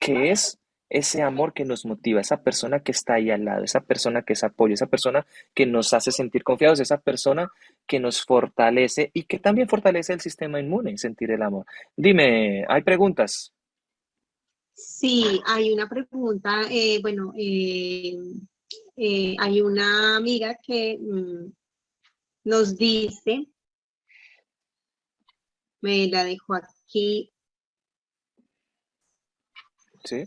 que es ese amor que nos motiva, esa persona que está ahí al lado, esa persona que es apoyo, esa persona que nos hace sentir confiados, esa persona que nos fortalece y que también fortalece el sistema inmune, sentir el amor. Dime, ¿hay preguntas? Sí, hay una pregunta, hay una amiga que nos dice, me la dejó aquí, ¿Sí?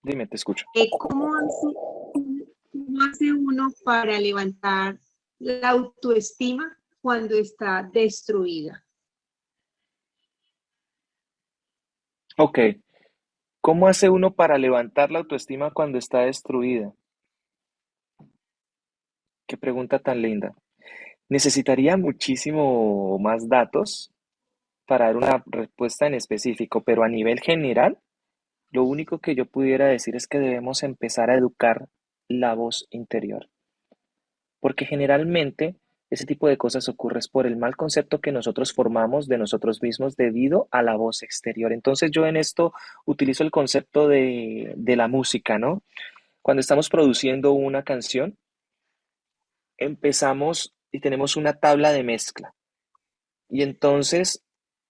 Dime, te escucho. cómo hace uno para levantar la autoestima cuando está destruida? Ok, ¿cómo hace uno para levantar la autoestima cuando está destruida? Qué pregunta tan linda. Necesitaría muchísimo más datos para dar una respuesta en específico, pero a nivel general, lo único que yo pudiera decir es que debemos empezar a educar la voz interior, porque generalmente ese tipo de cosas ocurre por el mal concepto que nosotros formamos de nosotros mismos debido a la voz exterior. Entonces yo en esto utilizo el concepto de la música, ¿no? Cuando estamos produciendo una canción, empezamos y tenemos una tabla de mezcla. Y entonces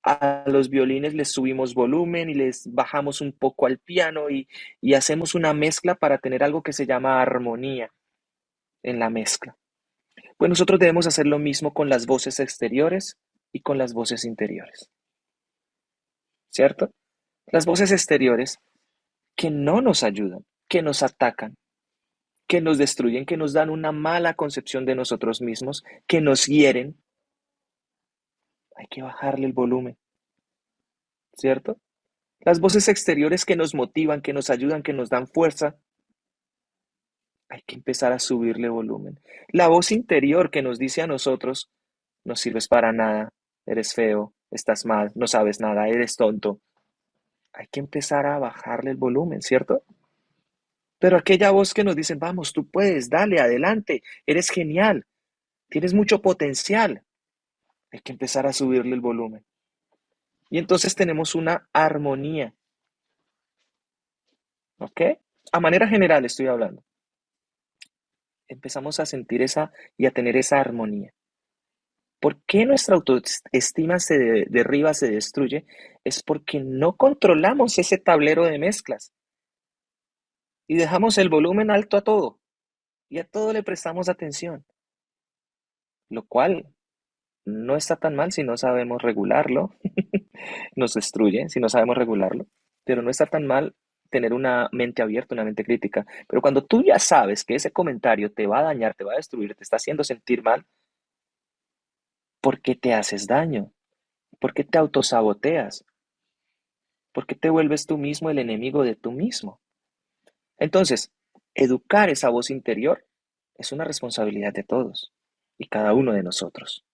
a los violines les subimos volumen y les bajamos un poco al piano y hacemos una mezcla para tener algo que se llama armonía en la mezcla. Pues nosotros debemos hacer lo mismo con las voces exteriores y con las voces interiores, ¿cierto? Las voces exteriores que no nos ayudan, que nos atacan, que nos destruyen, que nos dan una mala concepción de nosotros mismos, que nos hieren, hay que bajarle el volumen, ¿cierto? Las voces exteriores que nos motivan, que nos ayudan, que nos dan fuerza, hay que empezar a subirle volumen. La voz interior que nos dice a nosotros, no sirves para nada, eres feo, estás mal, no sabes nada, eres tonto. Hay que empezar a bajarle el volumen, ¿cierto? Pero aquella voz que nos dice, vamos, tú puedes, dale, adelante, eres genial, tienes mucho potencial, hay que empezar a subirle el volumen. Y entonces tenemos una armonía ¿ok? A manera general estoy hablando. Empezamos a sentir esa y a tener esa armonía. ¿Por qué nuestra autoestima se derriba, se destruye? Es porque no controlamos ese tablero de mezclas y dejamos el volumen alto a todo y a todo le prestamos atención, lo cual no está tan mal si no sabemos regularlo. Nos destruye si no sabemos regularlo, pero no está tan mal tener una mente abierta, una mente crítica. Pero cuando tú ya sabes que ese comentario te va a dañar, te va a destruir, te está haciendo sentir mal, ¿por qué te haces daño? ¿Por qué te autosaboteas? ¿Por qué te vuelves tú mismo el enemigo de tú mismo? Entonces, educar esa voz interior es una responsabilidad de todos y cada uno de nosotros.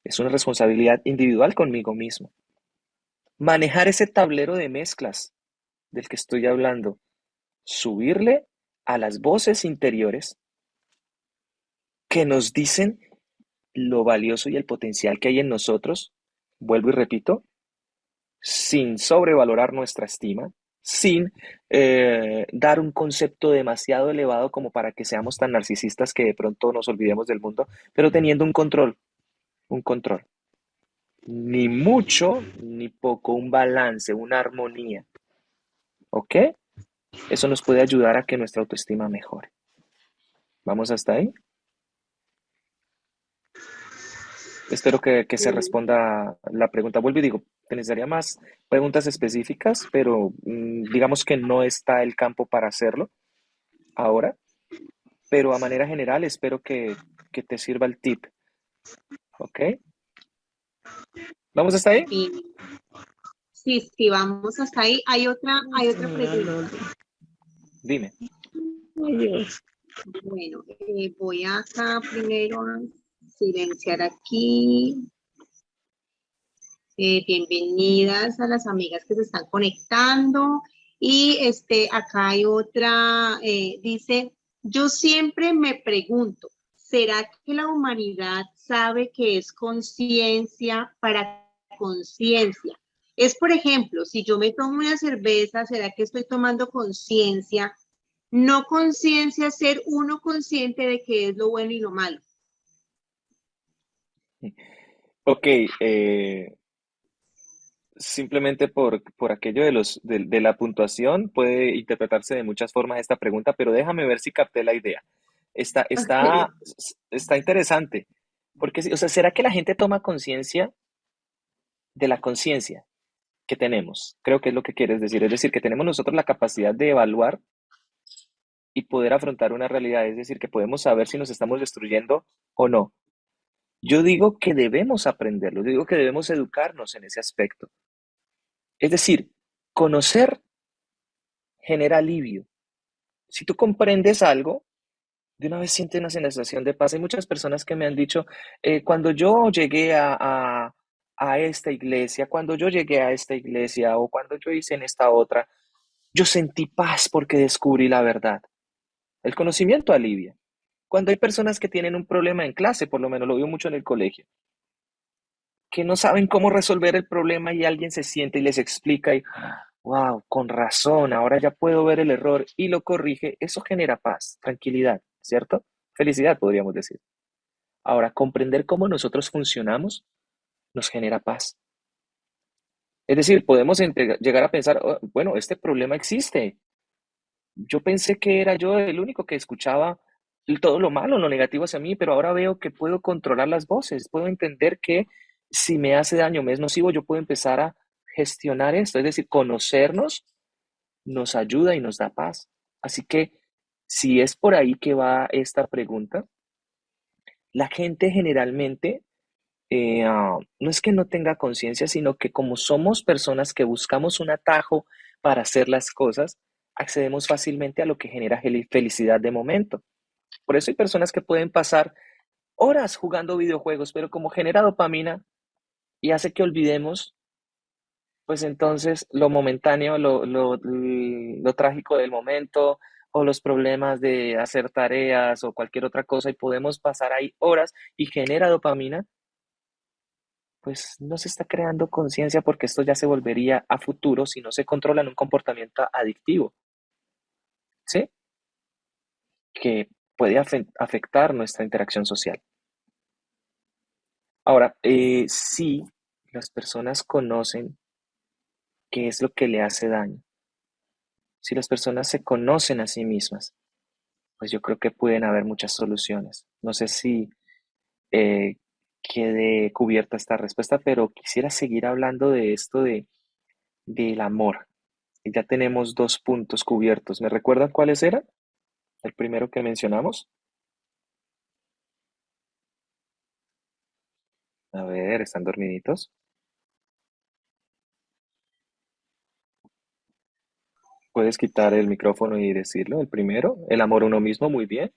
Es una responsabilidad individual conmigo mismo. Manejar ese tablero de mezclas del que estoy hablando, subirle a las voces interiores que nos dicen lo valioso y el potencial que hay en nosotros, vuelvo y repito, sin sobrevalorar nuestra estima, sin dar un concepto demasiado elevado como para que seamos tan narcisistas que de pronto nos olvidemos del mundo, pero teniendo un control. Ni mucho ni poco, un balance, una armonía. ¿Ok? Eso nos puede ayudar a que nuestra autoestima mejore. ¿Vamos hasta ahí? Espero que se responda la pregunta. Vuelvo y digo, te necesitaría más preguntas específicas, pero digamos que no está el campo para hacerlo ahora, pero a manera general espero que te sirva el tip, ¿ok? ¿Vamos hasta ahí? Sí, sí, sí, vamos hasta ahí. Hay otra pregunta. Dime. Ay, Dios. Bueno, voy acá primero a silenciar aquí. Bienvenidas a las amigas que se están conectando. Y acá hay otra, dice, yo siempre me pregunto, ¿será que la humanidad sabe que es conciencia para conciencia? Es, por ejemplo, si yo me tomo una cerveza, ¿será que estoy tomando conciencia? No conciencia, ser uno consciente de qué es lo bueno y lo malo. Ok, simplemente por aquello de la puntuación puede interpretarse de muchas formas esta pregunta, pero déjame ver si capté la idea. Está, Ok. está, está interesante, porque, o sea, ¿será que la gente toma conciencia de la conciencia que tenemos? Creo que es lo que quieres decir, es decir, que tenemos nosotros la capacidad de evaluar y poder afrontar una realidad, es decir, que podemos saber si nos estamos destruyendo o no. Yo digo que debemos aprenderlo, yo digo que debemos educarnos en ese aspecto. Es decir, conocer genera alivio. Si tú comprendes algo, de una vez sientes una sensación de paz. Hay muchas personas que me han dicho, cuando yo llegué a esta iglesia, cuando yo llegué a esta iglesia o cuando yo hice en esta otra, yo sentí paz porque descubrí la verdad. El conocimiento alivia. Cuando hay personas que tienen un problema en clase, por lo menos lo veo mucho en el colegio, que no saben cómo resolver el problema y alguien se siente y les explica y, wow, con razón, ahora ya puedo ver el error y lo corrige, eso genera paz, tranquilidad, ¿cierto? Felicidad, podríamos decir. Ahora, comprender cómo nosotros funcionamos nos genera paz. Es decir, podemos llegar a pensar, "Oh, bueno, este problema existe. Yo pensé que era yo el único que escuchaba todo lo malo, lo negativo hacia mí, pero ahora veo que puedo controlar las voces, puedo entender que si me hace daño, me es nocivo, yo puedo empezar a gestionar esto, es decir, conocernos nos ayuda y nos da paz. Así que si es por ahí que va esta pregunta, la gente generalmente no es que no tenga conciencia, sino que como somos personas que buscamos un atajo para hacer las cosas, accedemos fácilmente a lo que genera felicidad de momento. Por eso hay personas que pueden pasar horas jugando videojuegos, pero como genera dopamina y hace que olvidemos, pues entonces lo momentáneo, lo trágico del momento o los problemas de hacer tareas o cualquier otra cosa y podemos pasar ahí horas y genera dopamina, pues no se está creando conciencia porque esto ya se volvería a futuro si no se controla en un comportamiento adictivo. ¿sí? Que puede afectar nuestra interacción social. Ahora, si las personas conocen qué es lo que le hace daño, si las personas se conocen a sí mismas, pues yo creo que pueden haber muchas soluciones. No sé si eh, quede cubierta esta respuesta, pero quisiera seguir hablando de esto del amor. Y ya tenemos dos puntos cubiertos. ¿Me recuerdan cuáles eran? El primero que mencionamos. A ver, ¿están dormiditos? Puedes quitar el micrófono y decirlo. El primero, el amor a uno mismo, muy bien.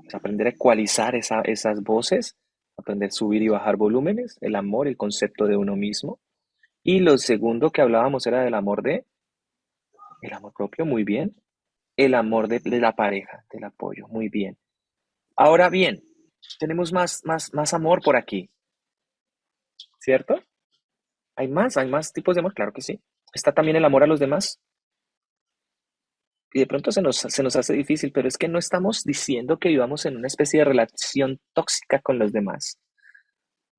Es aprender a ecualizar esas voces, aprender a subir y bajar volúmenes, el amor, el concepto de uno mismo. Y lo segundo que hablábamos era del amor el amor propio, muy bien. El amor de la pareja, del apoyo, muy bien. Ahora bien, tenemos más amor por aquí, ¿cierto? Hay más tipos de amor, claro que sí. Está también el amor a los demás. Y de pronto se nos hace difícil, pero es que no estamos diciendo que vivamos en una especie de relación tóxica con los demás,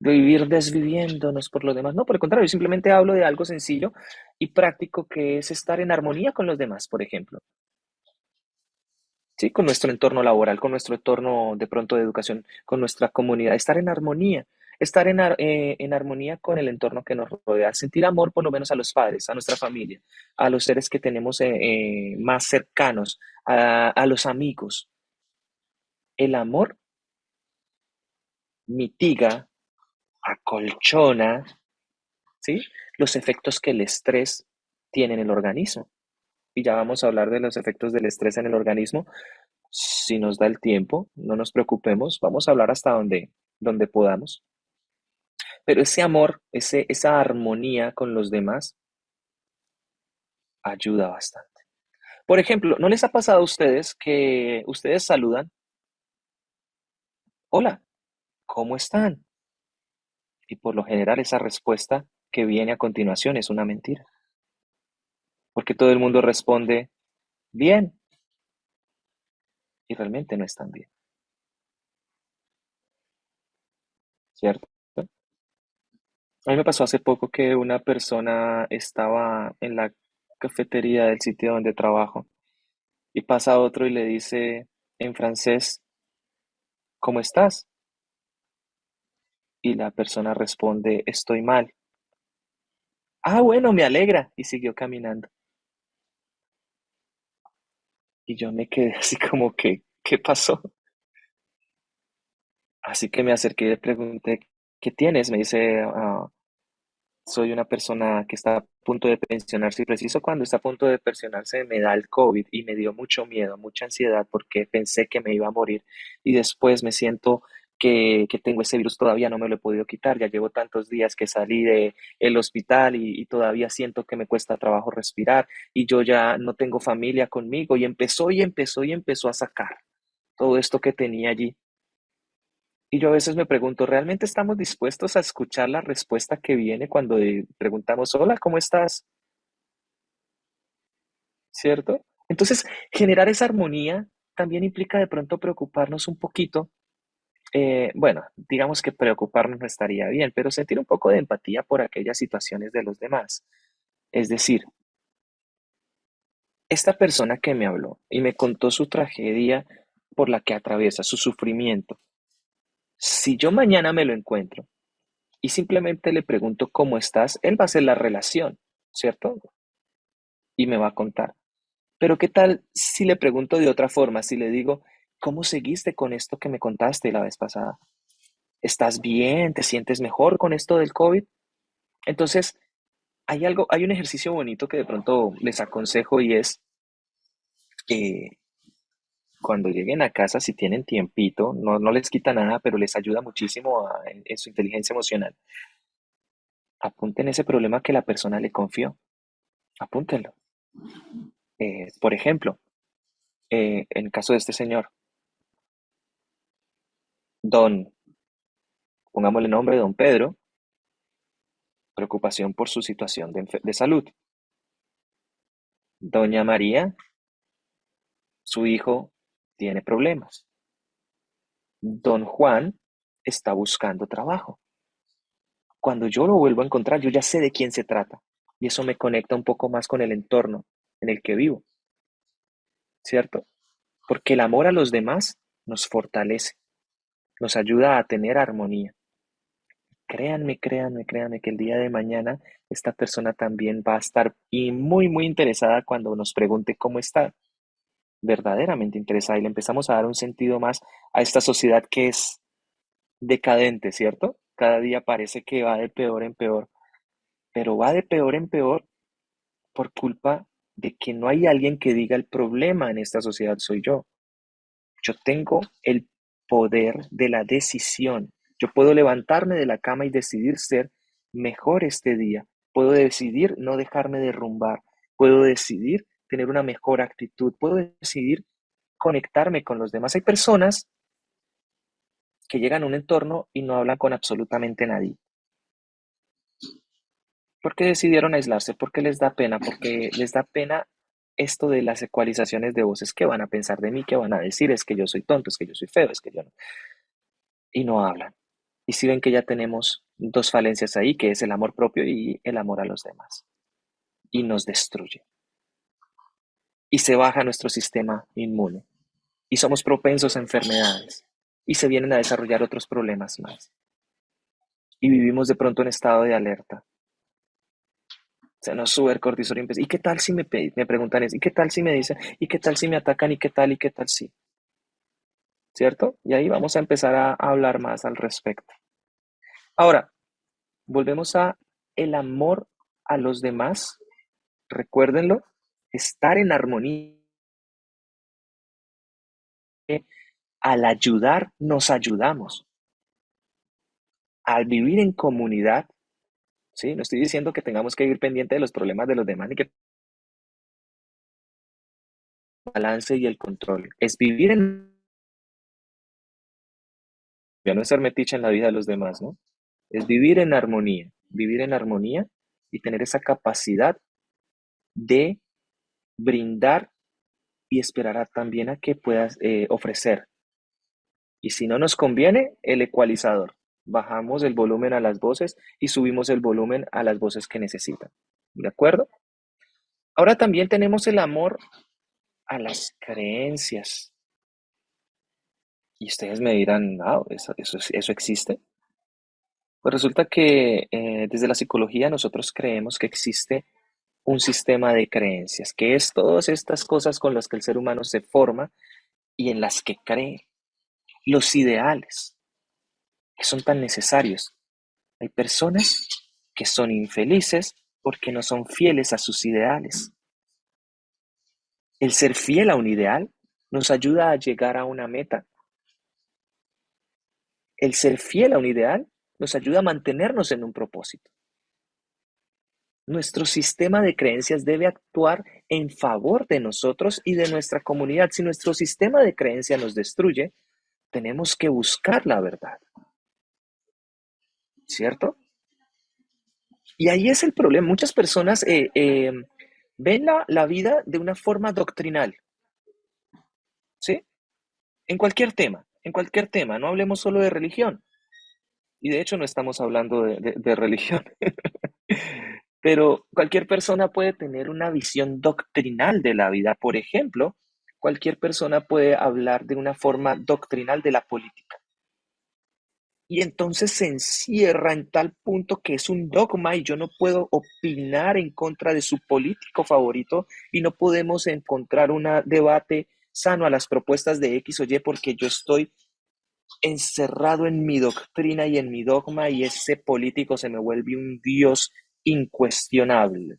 de vivir desviviéndonos por los demás. No, por el contrario, yo simplemente hablo de algo sencillo y práctico que es estar en armonía con los demás, por ejemplo. ¿Sí? Con nuestro entorno laboral, con nuestro entorno de pronto de educación, con nuestra comunidad, estar en armonía con el entorno que nos rodea, sentir amor por lo menos a los padres, a nuestra familia, a los seres que tenemos más cercanos, a los amigos. El amor mitiga, acolchona, ¿sí? Los efectos que el estrés tiene en el organismo. Y ya vamos a hablar de los efectos del estrés en el organismo. Si nos da el tiempo, no nos preocupemos, vamos a hablar hasta donde podamos. Pero ese amor, esa armonía con los demás ayuda bastante. Por ejemplo, ¿no les ha pasado a ustedes que ustedes saludan? Hola, ¿cómo están? Y por lo general esa respuesta que viene a continuación es una mentira, porque todo el mundo responde bien y realmente no están bien, ¿cierto? A mí me pasó hace poco que una persona estaba en la cafetería del sitio donde trabajo y pasa otro y le dice en francés, ¿cómo estás? Y la persona responde, estoy mal. Ah, bueno, me alegra. Y siguió caminando. Y yo me quedé así como que, ¿qué pasó? Así que me acerqué y le pregunté, ¿qué tienes? Me dice, soy una persona que está a punto de pensionarse y preciso cuando está a punto de pensionarse me da el COVID y me dio mucho miedo, mucha ansiedad porque pensé que me iba a morir y después me siento que tengo ese virus, todavía no me lo he podido quitar, ya llevo tantos días que salí del hospital y todavía siento que me cuesta trabajo respirar y yo ya no tengo familia conmigo y empezó a sacar todo esto que tenía allí. Y yo a veces me pregunto, ¿realmente estamos dispuestos a escuchar la respuesta que viene cuando preguntamos, hola, ¿cómo estás? ¿Cierto? Entonces, generar esa armonía también implica de pronto preocuparnos un poquito. Bueno, digamos que preocuparnos no estaría bien, pero sentir un poco de empatía por aquellas situaciones de los demás. Es decir, esta persona que me habló y me contó su tragedia por la que atraviesa, su sufrimiento, si yo mañana me lo encuentro y simplemente le pregunto cómo estás, él va a hacer la relación, ¿cierto? Y me va a contar. Pero ¿qué tal si le pregunto de otra forma? Si le digo, ¿cómo seguiste con esto que me contaste la vez pasada? ¿Estás bien? ¿Te sientes mejor con esto del COVID? Entonces, hay un ejercicio bonito que de pronto les aconsejo y es que cuando lleguen a casa, si tienen tiempito, no les quita nada, pero les ayuda muchísimo en su inteligencia emocional. Apunten ese problema que la persona le confió. Apúntenlo. Por ejemplo, en el caso de este señor, don, pongámosle nombre, don Pedro, preocupación por su situación de salud. Doña María, Su hijo tiene problemas. Don Juan está buscando trabajo. Cuando yo lo vuelvo a encontrar, yo ya sé de quién se trata. Y eso me conecta un poco más con el entorno en el que vivo, ¿cierto? Porque el amor a los demás nos fortalece, nos ayuda a tener armonía. Créanme, créanme, créanme que el día de mañana esta persona también va a estar y muy, muy interesada cuando nos pregunte cómo está, verdaderamente interesada y le empezamos a dar un sentido más a esta sociedad que es decadente, ¿cierto? Cada día parece que va de peor en peor, pero va de peor en peor por culpa de que no hay alguien que diga el problema en esta sociedad soy yo. Yo tengo el poder de la decisión. Yo puedo levantarme de la cama y decidir ser mejor este día. Puedo decidir no dejarme derrumbar. Puedo decidir tener una mejor actitud. Puedo decidir conectarme con los demás. Hay personas que llegan a un entorno y no hablan con absolutamente nadie. ¿Por qué decidieron aislarse? Porque les da pena, porque les da pena esto de las ecualizaciones de voces. ¿Qué van a pensar de mí? ¿Qué van a decir? Es que yo soy tonto, es que yo soy feo, es que yo no. Y no hablan. Y si ven que ya tenemos dos falencias ahí, que es el amor propio y el amor a los demás. Y nos destruye. Y se baja nuestro sistema inmune. Y somos propensos a enfermedades. Y se vienen a desarrollar otros problemas más. Y vivimos de pronto en estado de alerta. Se nos sube el cortisol y ¿y qué tal si me preguntan eso? ¿Y qué tal si me dicen? ¿Y qué tal si me atacan? ¿Y qué tal? ¿Y qué tal si? ¿Cierto? Y ahí vamos a empezar a hablar más al respecto. Ahora, volvemos a el amor a los demás. Recuérdenlo, estar en armonía. Al ayudar, nos ayudamos. Al vivir en comunidad, ¿sí? No estoy diciendo que tengamos que vivir pendiente de los problemas de los demás ni que el balance y el control. Es vivir en... Ya no es ser metiche en la vida de los demás, ¿no? Es vivir en armonía y tener esa capacidad de brindar y esperar también a que puedas ofrecer. Y si no nos conviene, el ecualizador. Bajamos el volumen a las voces y subimos el volumen a las voces que necesitan. ¿De acuerdo? Ahora también tenemos el amor a las creencias. Y ustedes me dirán, no, eso existe. Pues resulta que desde la psicología nosotros creemos que existe un sistema de creencias, que es todas estas cosas con las que el ser humano se forma y en las que cree. Los ideales, que son tan necesarios. Hay personas que son infelices porque no son fieles a sus ideales. El ser fiel a un ideal nos ayuda a llegar a una meta. El ser fiel a un ideal nos ayuda a mantenernos en un propósito. Nuestro sistema de creencias debe actuar en favor de nosotros y de nuestra comunidad. Si nuestro sistema de creencias nos destruye, tenemos que buscar la verdad. ¿Cierto? Y ahí es el problema. Muchas personas ven la vida de una forma doctrinal, ¿sí? En cualquier tema, no hablemos solo de religión. Y de hecho no estamos hablando de religión. Pero cualquier persona puede tener una visión doctrinal de la vida. Por ejemplo, cualquier persona puede hablar de una forma doctrinal de la política. Y entonces se encierra en tal punto que es un dogma y yo no puedo opinar en contra de su político favorito y no podemos encontrar un debate sano a las propuestas de X o Y porque yo estoy encerrado en mi doctrina y en mi dogma y ese político se me vuelve un dios incuestionable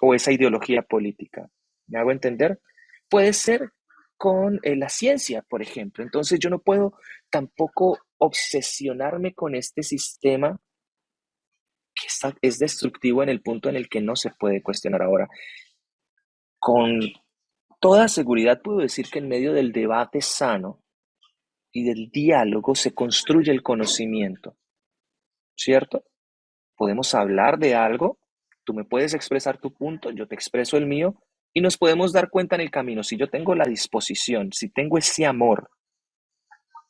o esa ideología política. ¿Me hago entender? Puede ser con la ciencia, por ejemplo. Entonces yo no puedo tampoco obsesionarme con este sistema que es destructivo en el punto en el que no se puede cuestionar ahora. Con toda seguridad puedo decir que en medio del debate sano y del diálogo se construye el conocimiento, ¿cierto? Podemos hablar de algo, tú me puedes expresar tu punto, yo te expreso el mío, Y nos podemos dar cuenta en el camino, si yo tengo la disposición, si tengo ese amor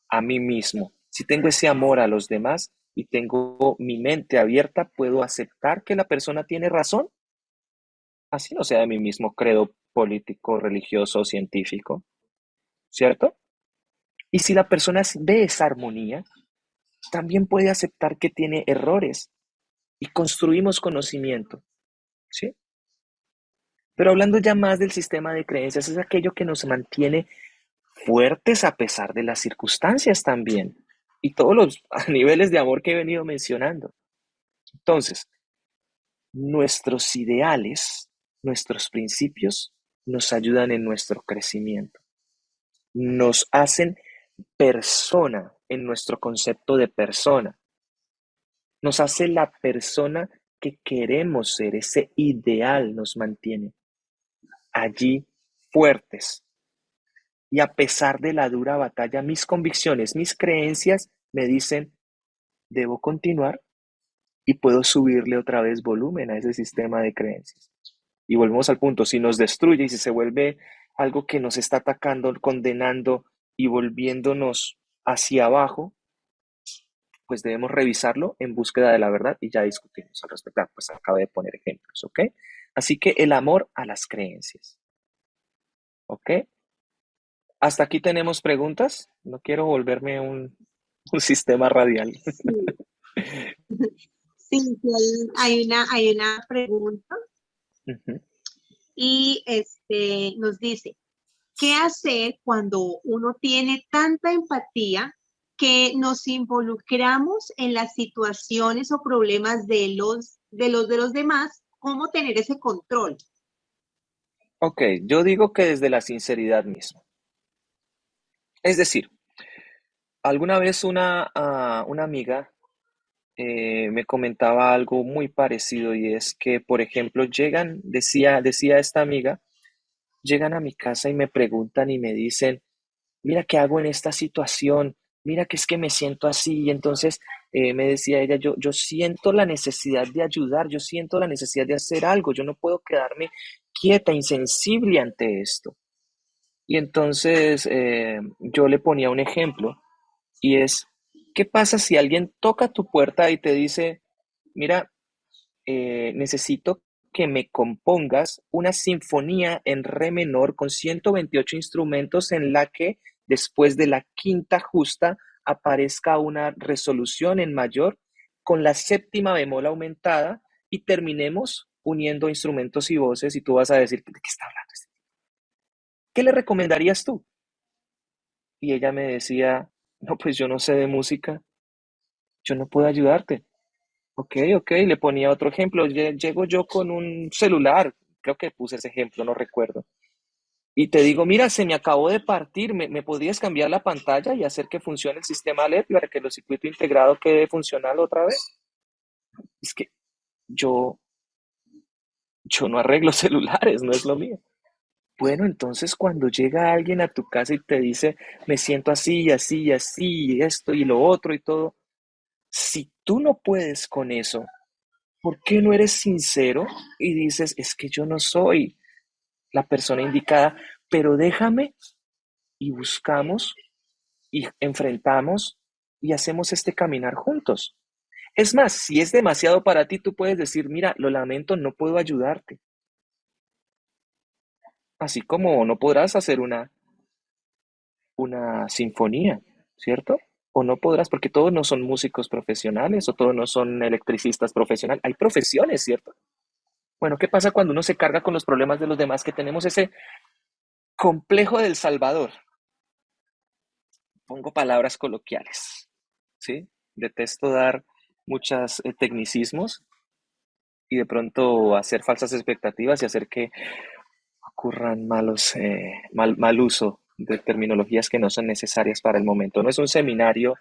a mí mismo, si tengo ese amor a los demás y tengo mi mente abierta, puedo aceptar que la persona tiene razón, así no sea de mi mismo credo político, religioso o científico, ¿cierto? Y si la persona ve esa armonía, también puede aceptar que tiene errores y construimos conocimiento, ¿sí? Pero hablando ya más del sistema de creencias, es aquello que nos mantiene fuertes a pesar de las circunstancias también y todos los niveles de amor que he venido mencionando. Entonces, nuestros ideales, nuestros principios nos ayudan en nuestro crecimiento, nos hacen persona en nuestro concepto de persona, nos hace la persona que queremos ser, ese ideal nos mantiene allí fuertes. Y a pesar de la dura batalla, mis convicciones, mis creencias me dicen, debo continuar y puedo subirle otra vez volumen a ese sistema de creencias. Y volvemos al punto, si nos destruye y si se vuelve algo que nos está atacando, condenando y volviéndonos hacia abajo, pues debemos revisarlo en búsqueda de la verdad y ya discutimos al respecto. Pues acabo de poner ejemplos, ¿ok? Así que el amor a las creencias, ¿ok? Hasta aquí tenemos preguntas. No quiero volverme un sistema radial. Sí, sí, sí, hay una pregunta Ujú. y nos dice, ¿qué hacer cuando uno tiene tanta empatía que nos involucramos en las situaciones o problemas de los demás? ¿Cómo tener ese control? Ok, yo digo que desde la sinceridad misma. Es decir, alguna vez una amiga me comentaba algo muy parecido y es que, por ejemplo, decía esta amiga, llegan a mi casa y me preguntan y me dicen, mira qué hago en esta situación, mira que es que me siento así. Y entonces me decía ella, yo siento la necesidad de ayudar, yo siento la necesidad de hacer algo, yo no puedo quedarme quieta, insensible ante esto. Y entonces yo le ponía un ejemplo y es, ¿qué pasa si alguien toca tu puerta y te dice, mira, necesito que me compongas una sinfonía en re menor con 128 instrumentos en la que después de la quinta justa aparezca una resolución en mayor con la séptima bemol aumentada y terminemos uniendo instrumentos y voces y tú vas a decir, ¿de qué está hablando este? ¿Qué le recomendarías tú? Y ella me decía, no, pues yo no sé de música, yo no puedo ayudarte. Ok, ok, le ponía otro ejemplo. Llego yo con un celular, creo que puse ese ejemplo, no recuerdo. Y te digo, mira, se me acabó de partir, ¿me podrías cambiar la pantalla y hacer que funcione el sistema LED para que el circuito integrado quede funcional otra vez? Es que yo, yo no arreglo celulares, no es lo mío. Bueno, entonces cuando llega alguien a tu casa y te dice, me siento así, y así, y así, y esto y lo otro y todo, si tú no puedes con eso, ¿por qué no eres sincero y dices, es que yo no soy la persona indicada, pero déjame y buscamos y enfrentamos y hacemos este caminar juntos? Es más, si es demasiado para ti, tú puedes decir, mira, lo lamento, no puedo ayudarte. Así como no podrás hacer una sinfonía, ¿cierto? O no podrás, porque todos no son músicos profesionales o todos no son electricistas profesionales. Hay profesiones, ¿cierto? Bueno, ¿qué pasa cuando uno se carga con los problemas de los demás? Que tenemos ese complejo del Salvador. Pongo palabras coloquiales, ¿sí? Detesto dar muchos tecnicismos y de pronto hacer falsas expectativas y hacer que ocurran mal uso de terminologías que no son necesarias para el momento. No es un seminario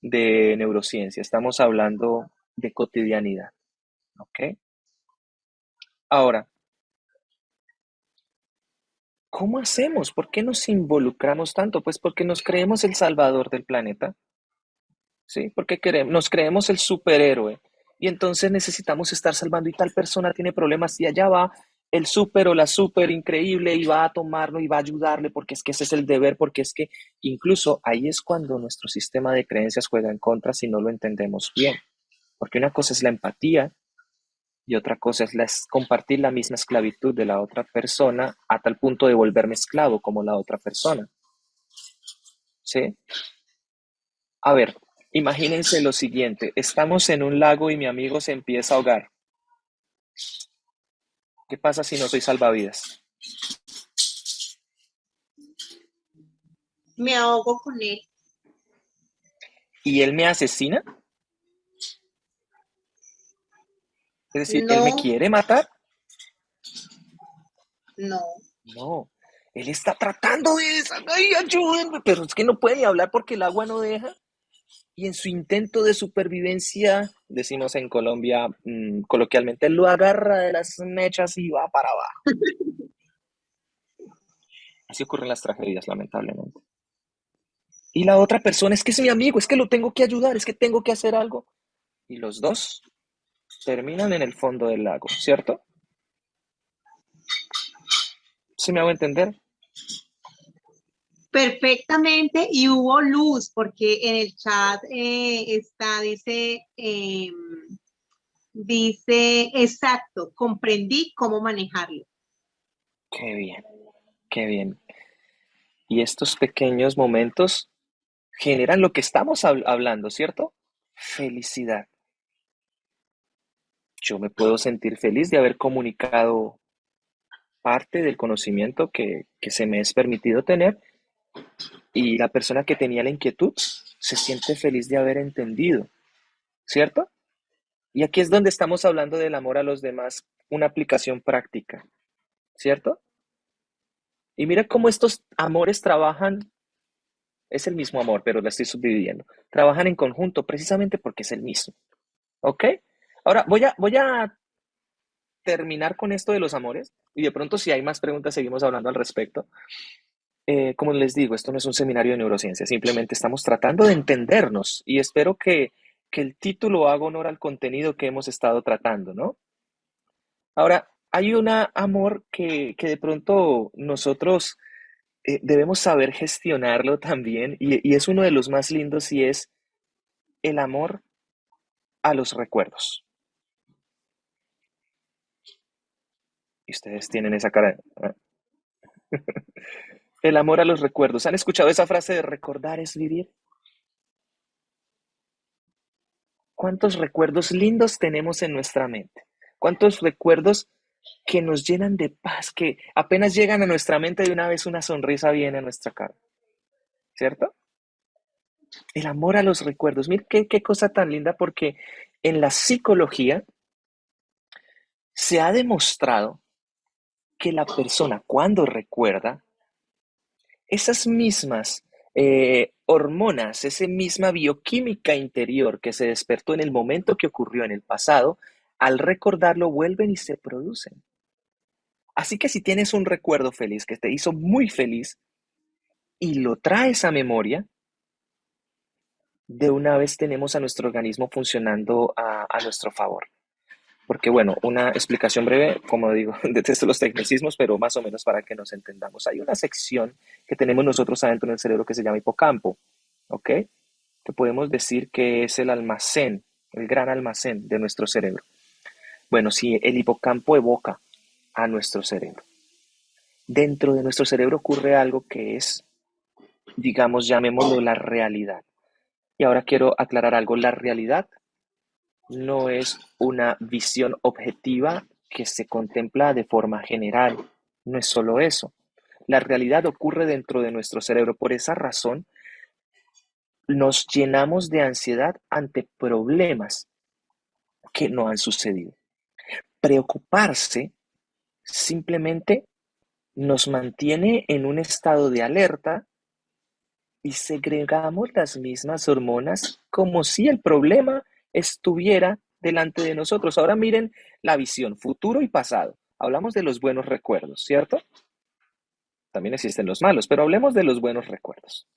de neurociencia, estamos hablando de cotidianidad, ¿ok? Ahora, ¿cómo hacemos? ¿Por qué nos involucramos tanto? Pues porque nos creemos el salvador del planeta, ¿sí? Porque nos creemos el superhéroe y entonces necesitamos estar salvando y tal persona tiene problemas y allá va el súper o la súper increíble y va a tomarlo y va a ayudarle porque es que ese es el deber, porque es que incluso ahí es cuando nuestro sistema de creencias juega en contra si no lo entendemos bien. Porque una cosa es la empatía y otra cosa es compartir la misma esclavitud de la otra persona a tal punto de volverme esclavo como la otra persona. ¿Sí? A ver, imagínense lo siguiente. Estamos en un lago y mi amigo se empieza a ahogar. ¿Qué pasa si no soy salvavidas? Me ahogo con él. ¿Y él me asesina? Es decir, ¿él me No, quiere matar? no. No, él está tratando de ¡ay, ayúdenme! Pero es que no puede ni hablar porque el agua no deja. Y en su intento de supervivencia, decimos en Colombia, coloquialmente, lo agarra de las mechas y va para abajo. Así ocurren las tragedias, lamentablemente. Y la otra persona, es que es mi amigo, es que lo tengo que ayudar, es que tengo que hacer algo. Y los dos terminan en el fondo del lago, ¿cierto? ¿Sí me hago entender? Perfectamente, y hubo luz, porque en el chat dice, exacto, comprendí cómo manejarlo. Qué bien, qué bien. Y estos pequeños momentos generan lo que estamos hablando, ¿cierto? Felicidad. Yo me puedo sentir feliz de haber comunicado parte del conocimiento que se me es permitido tener y la persona que tenía la inquietud se siente feliz de haber entendido, ¿cierto? Y aquí es donde estamos hablando del amor a los demás, una aplicación práctica, ¿cierto? Y mira cómo estos amores trabajan, es el mismo amor, pero la estoy subdividiendo, trabajan en conjunto precisamente porque es el mismo, ¿ok? Ahora voy a terminar con esto de los amores y de pronto si hay más preguntas seguimos hablando al respecto. Como les digo, esto no es un seminario de neurociencia, simplemente estamos tratando de entendernos y espero que el título haga honor al contenido que hemos estado tratando, ¿no? Ahora, hay un amor que de pronto nosotros debemos saber gestionarlo también y es uno de los más lindos y es el amor a los recuerdos. Y ustedes tienen esa cara. El amor a los recuerdos. ¿Han escuchado esa frase de recordar es vivir? ¿Cuántos recuerdos lindos tenemos en nuestra mente? ¿Cuántos recuerdos que nos llenan de paz, que apenas llegan a nuestra mente de una vez una sonrisa viene a nuestra cara? ¿Cierto? El amor a los recuerdos. Mira qué cosa tan linda porque en la psicología se ha demostrado que la persona cuando recuerda, esas mismas hormonas, esa misma bioquímica interior que se despertó en el momento que ocurrió en el pasado, al recordarlo vuelven y se producen. Así que si tienes un recuerdo feliz que te hizo muy feliz y lo traes a memoria, de una vez tenemos a nuestro organismo funcionando a nuestro favor. Porque bueno, una explicación breve, como digo, detesto los tecnicismos, pero más o menos para que nos entendamos. Hay una sección que tenemos nosotros adentro del cerebro que se llama hipocampo, ¿ok? Que podemos decir que es el almacén, el gran almacén de nuestro cerebro. Bueno, si el hipocampo evoca a nuestro cerebro, dentro de nuestro cerebro ocurre algo que es, digamos, llamémoslo la realidad. Y ahora quiero aclarar algo, la realidad no es una visión objetiva que se contempla de forma general, no es solo eso. La realidad ocurre dentro de nuestro cerebro, por esa razón nos llenamos de ansiedad ante problemas que no han sucedido. Preocuparse simplemente nos mantiene en un estado de alerta y segregamos las mismas hormonas como si el problema estuviera delante de nosotros. Ahora miren la visión, futuro y pasado. Hablamos de los buenos recuerdos, ¿cierto? También existen los malos, pero hablemos de los buenos recuerdos.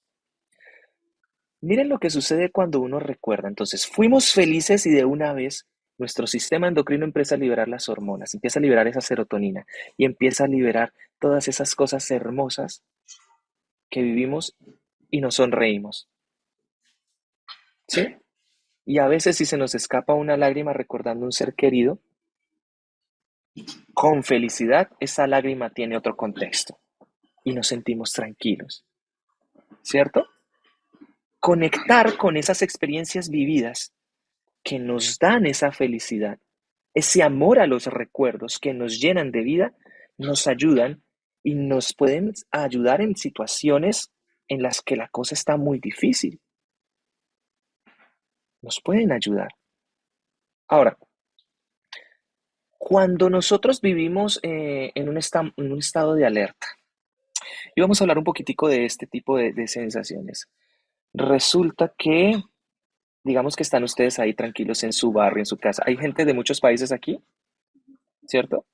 Miren lo que sucede cuando uno recuerda. Entonces, fuimos felices y de una vez Nuestro sistema endocrino empieza a liberar las hormonas, empieza a liberar esa serotonina y empieza a liberar todas esas cosas hermosas que vivimos y nos sonreímos, ¿sí? Y a veces si se nos escapa una lágrima recordando un ser querido, con felicidad, esa lágrima tiene otro contexto y nos sentimos tranquilos, ¿cierto? Conectar con esas experiencias vividas que nos dan esa felicidad, ese amor a los recuerdos que nos llenan de vida, nos ayudan y nos pueden ayudar en situaciones en las que la cosa está muy difícil. Nos pueden ayudar. Ahora, cuando nosotros vivimos en un estado de alerta, y vamos a hablar un poquitico de este tipo de sensaciones, resulta que, digamos que están ustedes ahí tranquilos en su barrio, en su casa. Hay gente de muchos países aquí, ¿cierto?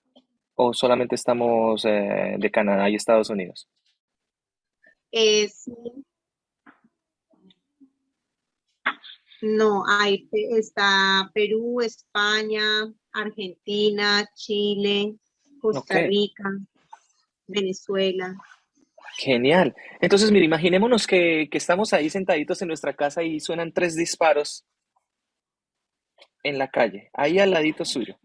¿O solamente estamos de Canadá y Estados Unidos? Sí, no, ahí está Perú, España, Argentina, Chile, Ok, Costa Rica, Venezuela. genial. Entonces, mire, imaginémonos que estamos ahí sentaditos en nuestra casa y suenan 3 disparos en la calle, ahí al ladito suyo.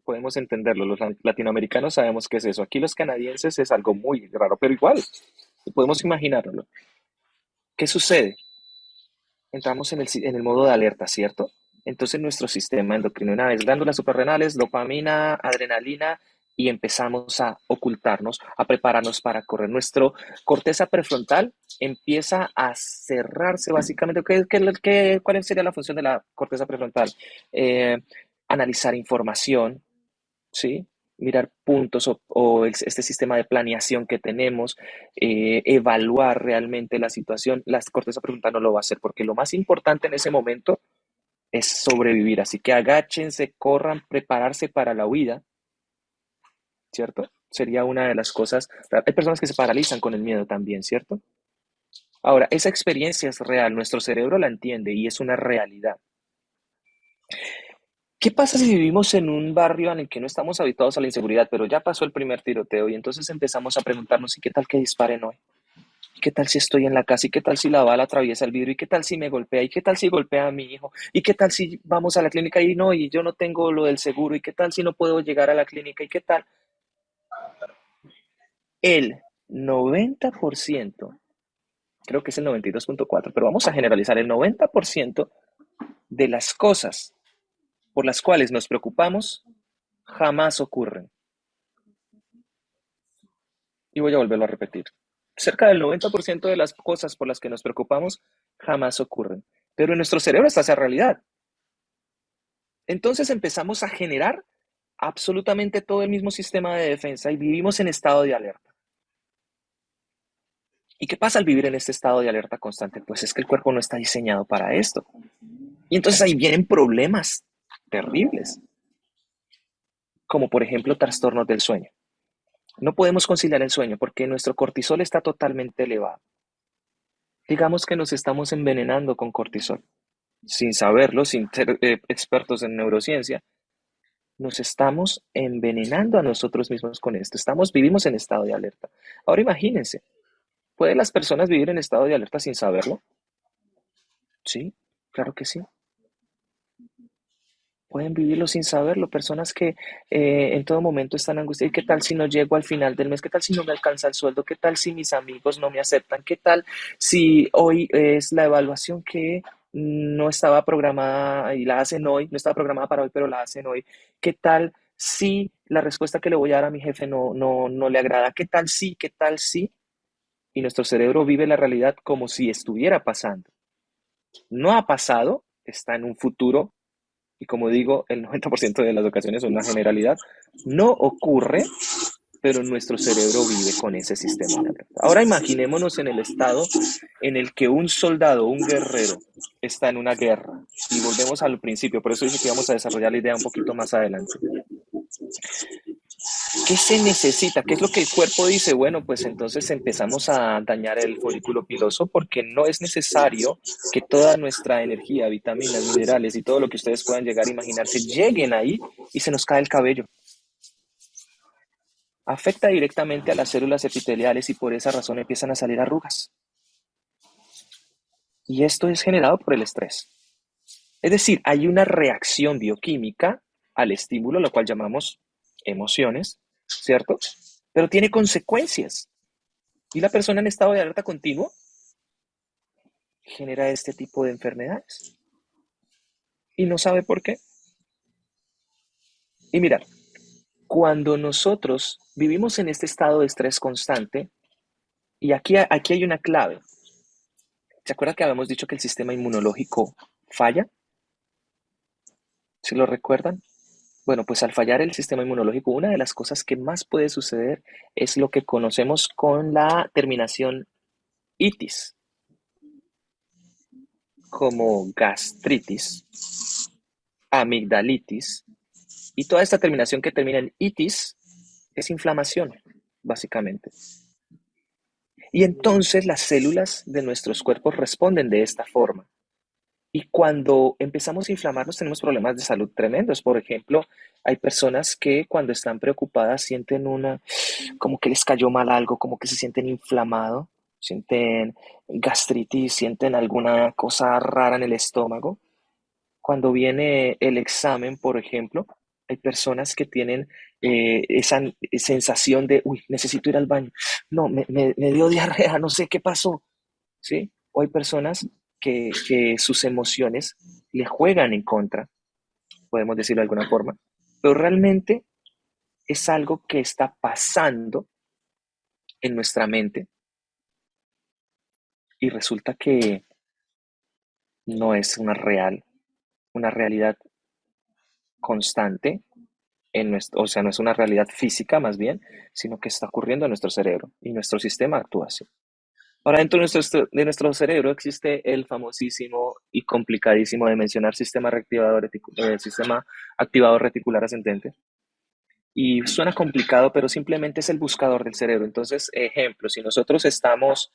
Podemos entenderlo, los latinoamericanos sabemos qué es eso. Aquí los canadienses es algo muy raro, pero igual, podemos imaginarlo. ¿Qué sucede? Entramos en el modo de alerta, ¿cierto? Entonces nuestro sistema endocrino, una vez glándulas suprarrenales, dopamina, adrenalina, y empezamos a ocultarnos, a prepararnos para correr. Nuestro corteza prefrontal empieza a cerrarse básicamente. ¿Cuál sería la función de la corteza prefrontal? Eh, Analizar información, ¿sí? Mirar puntos o este sistema de planeación que tenemos, evaluar realmente la situación. La corteza prefrontal no lo va a hacer porque lo más importante en ese momento es sobrevivir. Así que agáchense, corran, prepararse para la huida, ¿cierto? Sería una de las cosas. Hay personas que se paralizan con el miedo también, ¿cierto? Ahora, esa experiencia es real, nuestro cerebro la entiende y es una realidad. ¿Qué pasa si vivimos en un barrio en el que no estamos habituados a la inseguridad, pero ya pasó el primer tiroteo y entonces empezamos a preguntarnos, ¿y qué tal que disparen hoy? ¿Qué tal si estoy en la casa? ¿Y qué tal si la bala atraviesa el vidrio? ¿Y qué tal si me golpea? ¿Y qué tal si golpea a mi hijo? ¿Y qué tal si vamos a la clínica y no, y yo no tengo lo del seguro? ¿Y qué tal si no puedo llegar a la clínica? ¿Y qué tal? El 90%, creo que es el 92.4, pero vamos a generalizar, el 90% de las cosas por las cuales nos preocupamos jamás ocurren. Y voy a volverlo a repetir. Cerca del 90% de las cosas por las que nos preocupamos jamás ocurren. Pero en nuestro cerebro está esa realidad. Entonces empezamos a generar absolutamente todo el mismo sistema de defensa y vivimos en estado de alerta. ¿Y qué pasa al vivir en este estado de alerta constante? Pues es que el cuerpo no está diseñado para esto. Y entonces ahí vienen problemas terribles, como por ejemplo trastornos del sueño. No podemos conciliar el sueño porque nuestro cortisol está totalmente elevado. Digamos que nos estamos envenenando con cortisol. Sin saberlo, sin ser expertos en neurociencia, nos estamos envenenando a nosotros mismos con esto. Vivimos en estado de alerta. Ahora imagínense, ¿pueden las personas vivir en estado de alerta sin saberlo? Sí, claro que sí. Pueden vivirlo sin saberlo. Personas que en todo momento están angustiadas. ¿Y qué tal si no llego al final del mes? ¿Qué tal si no me alcanza el sueldo? ¿Qué tal si mis amigos no me aceptan? ¿Qué tal si hoy es la evaluación que no estaba programada y la hacen hoy? No estaba programada para hoy, pero la hacen hoy. ¿Qué tal si la respuesta que le voy a dar a mi jefe no le agrada? ¿Qué tal si? ¿Qué tal si? Y nuestro cerebro vive la realidad como si estuviera pasando. No ha pasado, está en un futuro y como digo, el 90% de las ocasiones son una generalidad, no ocurre, pero nuestro cerebro vive con ese sistema de alerta. Ahora imaginémonos en el estado en el que un soldado, un guerrero, está en una guerra. Y volvemos al principio, por eso dije que vamos a desarrollar la idea un poquito más adelante. ¿Qué se necesita? ¿Qué es lo que el cuerpo dice? Bueno, pues entonces empezamos a dañar el folículo piloso porque no es necesario que toda nuestra energía, vitaminas, minerales y todo lo que ustedes puedan llegar a imaginarse lleguen ahí y se nos cae el cabello. Afecta directamente a las células epiteliales y por esa razón empiezan a salir arrugas. Y esto es generado por el estrés. Es decir, hay una reacción bioquímica al estímulo, lo cual llamamos emociones, ¿cierto? Pero tiene consecuencias. Y la persona en estado de alerta continuo genera este tipo de enfermedades. Y no sabe por qué. Y mira, cuando nosotros vivimos en este estado de estrés constante, y aquí hay una clave. ¿Se acuerdan que habíamos dicho que el sistema inmunológico falla? ¿Sí lo recuerdan? Bueno, pues al fallar el sistema inmunológico, una de las cosas que más puede suceder es lo que conocemos con la terminación itis, como gastritis, amigdalitis, y toda esta terminación que termina en itis es inflamación, básicamente. Y entonces las células de nuestros cuerpos responden de esta forma. Y cuando empezamos a inflamarnos tenemos problemas de salud tremendos. Por ejemplo, hay personas que cuando están preocupadas sienten como que les cayó mal algo, como que se sienten inflamados, sienten gastritis, sienten alguna cosa rara en el estómago. Cuando viene el examen, por ejemplo, hay personas que tienen esa sensación de, uy, necesito ir al baño. No, me dio diarrea, no sé qué pasó. ¿Sí? O hay personas que sus emociones le juegan en contra, podemos decirlo de alguna forma, pero realmente es algo que está pasando en nuestra mente y resulta que no es una realidad constante o sea, no es una realidad física más bien, sino que está ocurriendo en nuestro cerebro y nuestro sistema actúa así. Ahora, dentro de nuestro cerebro existe el famosísimo y complicadísimo de mencionar sistema activador reticular ascendente. Y suena complicado, pero simplemente es el buscador del cerebro. Entonces, ejemplo, si nosotros estamos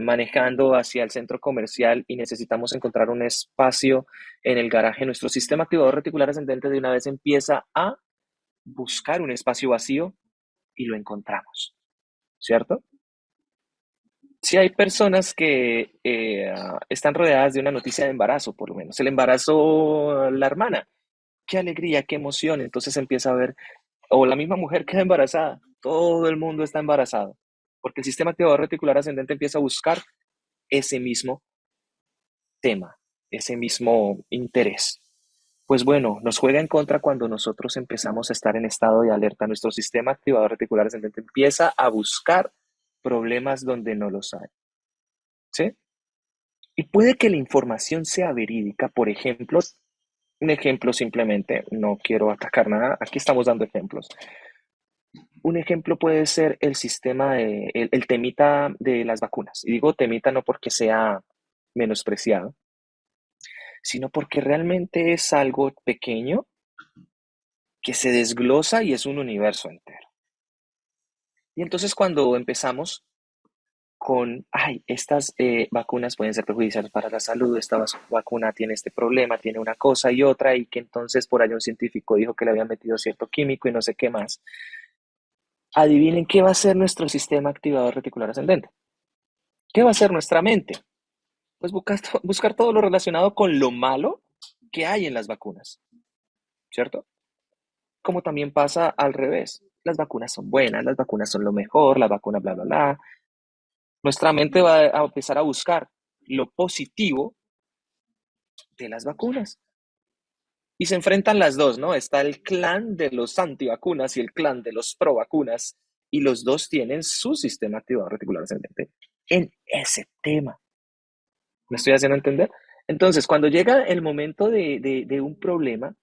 manejando hacia el centro comercial y necesitamos encontrar un espacio en el garaje, nuestro sistema activador reticular ascendente de una vez empieza a buscar un espacio vacío y lo encontramos, ¿cierto? Si hay personas que están rodeadas de una noticia de embarazo, por lo menos, el embarazo, la hermana, qué alegría, qué emoción, entonces empieza a ver, o la misma mujer queda embarazada, todo el mundo está embarazado, porque el sistema activador reticular ascendente empieza a buscar ese mismo tema, ese mismo interés. Pues bueno, nos juega en contra cuando nosotros empezamos a estar en estado de alerta. Nuestro sistema activador reticular ascendente empieza a buscar problemas donde no los hay. ¿Sí? Y puede que la información sea verídica, por ejemplo, un ejemplo simplemente, no quiero atacar nada, aquí estamos dando ejemplos. Un ejemplo puede ser el temita de las vacunas. Y digo temita no porque sea menospreciado, sino porque realmente es algo pequeño que se desglosa y es un universo entero. Y entonces cuando empezamos estas vacunas pueden ser perjudiciales para la salud, esta vacuna tiene este problema, tiene una cosa y otra, y que entonces por ahí un científico dijo que le habían metido cierto químico y no sé qué más. Adivinen qué va a hacer nuestro sistema activador reticular ascendente. ¿Qué va a hacer nuestra mente? Pues buscar todo lo relacionado con lo malo que hay en las vacunas, ¿cierto? Como también pasa al revés. Las vacunas son buenas, las vacunas son lo mejor, la vacuna bla, bla, bla. Nuestra mente va a empezar a buscar lo positivo de las vacunas. Y se enfrentan las dos, ¿no? Está el clan de los antivacunas y el clan de los provacunas, y los dos tienen su sistema activador reticular ascendente en ese tema. ¿Me estoy haciendo entender? Entonces, cuando llega el momento de un problema,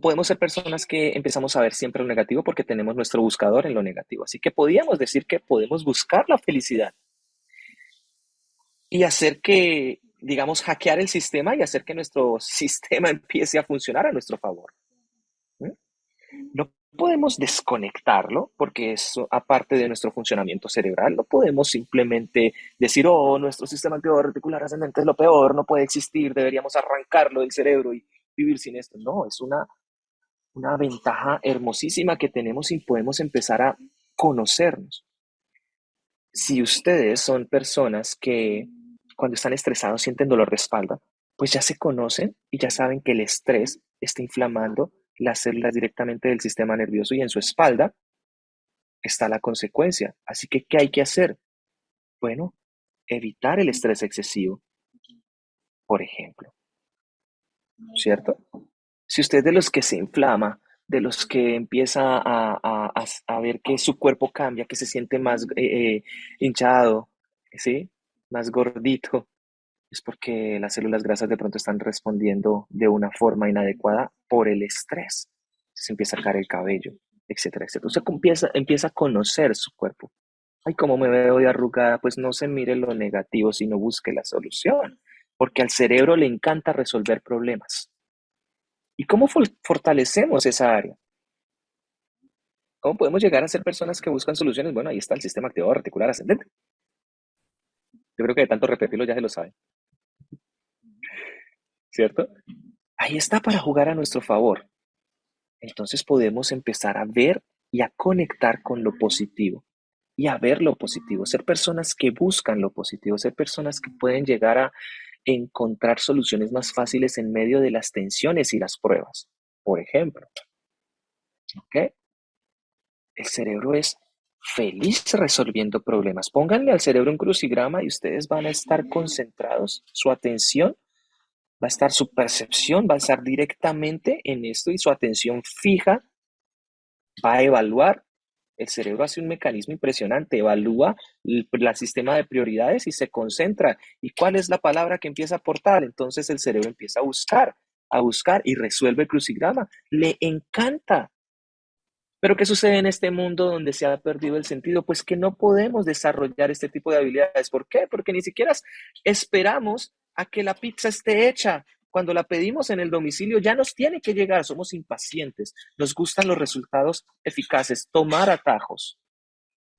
podemos ser personas que empezamos a ver siempre lo negativo porque tenemos nuestro buscador en lo negativo. Así que podríamos decir que podemos buscar la felicidad y hacer que, digamos, hackear el sistema y hacer que nuestro sistema empiece a funcionar a nuestro favor. ¿Mm? No podemos desconectarlo porque eso, aparte de nuestro funcionamiento cerebral, no podemos simplemente decir, oh, nuestro sistema antiorreticular ascendente es lo peor, no puede existir, deberíamos arrancarlo del cerebro y vivir sin esto. No, es una ventaja hermosísima que tenemos y podemos empezar a conocernos. Si ustedes son personas que cuando están estresados sienten dolor de espalda, pues ya se conocen y ya saben que el estrés está inflamando las células directamente del sistema nervioso y en su espalda está la consecuencia. Así que, ¿qué hay que hacer? Bueno, evitar el estrés excesivo, por ejemplo, ¿cierto? Si usted es de los que se inflama, de los que empieza a ver que su cuerpo cambia, que se siente más hinchado, ¿sí? Más gordito, es porque las células grasas de pronto están respondiendo de una forma inadecuada por el estrés. Se empieza a caer el cabello, etcétera, etcétera. Usted empieza a conocer su cuerpo. Ay, cómo me veo de arrugada, pues no se mire lo negativo, sino busque la solución, porque al cerebro le encanta resolver problemas. ¿Y cómo fortalecemos esa área? ¿Cómo podemos llegar a ser personas que buscan soluciones? Bueno, ahí está el sistema activador reticular ascendente. Yo creo que de tanto repetirlo ya se lo sabe, ¿cierto? Ahí está para jugar a nuestro favor. Entonces podemos empezar a ver y a conectar con lo positivo y a ver lo positivo, ser personas que buscan lo positivo, ser personas que pueden llegar a encontrar soluciones más fáciles en medio de las tensiones y las pruebas. Por ejemplo, ¿ok? El cerebro es feliz resolviendo problemas. Pónganle al cerebro un crucigrama y ustedes van a estar concentrados. Su atención va a estar, su percepción va a estar directamente en esto y su atención fija va a evaluar. El cerebro hace un mecanismo impresionante, evalúa el sistema de prioridades y se concentra. ¿Y cuál es la palabra que empieza a aportar? Entonces el cerebro empieza a buscar y resuelve el crucigrama. Le encanta. Pero ¿qué sucede en este mundo donde se ha perdido el sentido? Pues que no podemos desarrollar este tipo de habilidades. ¿Por qué? Porque ni siquiera esperamos a que la pizza esté hecha. Cuando la pedimos en el domicilio ya nos tiene que llegar. Somos impacientes. Nos gustan los resultados eficaces. Tomar atajos.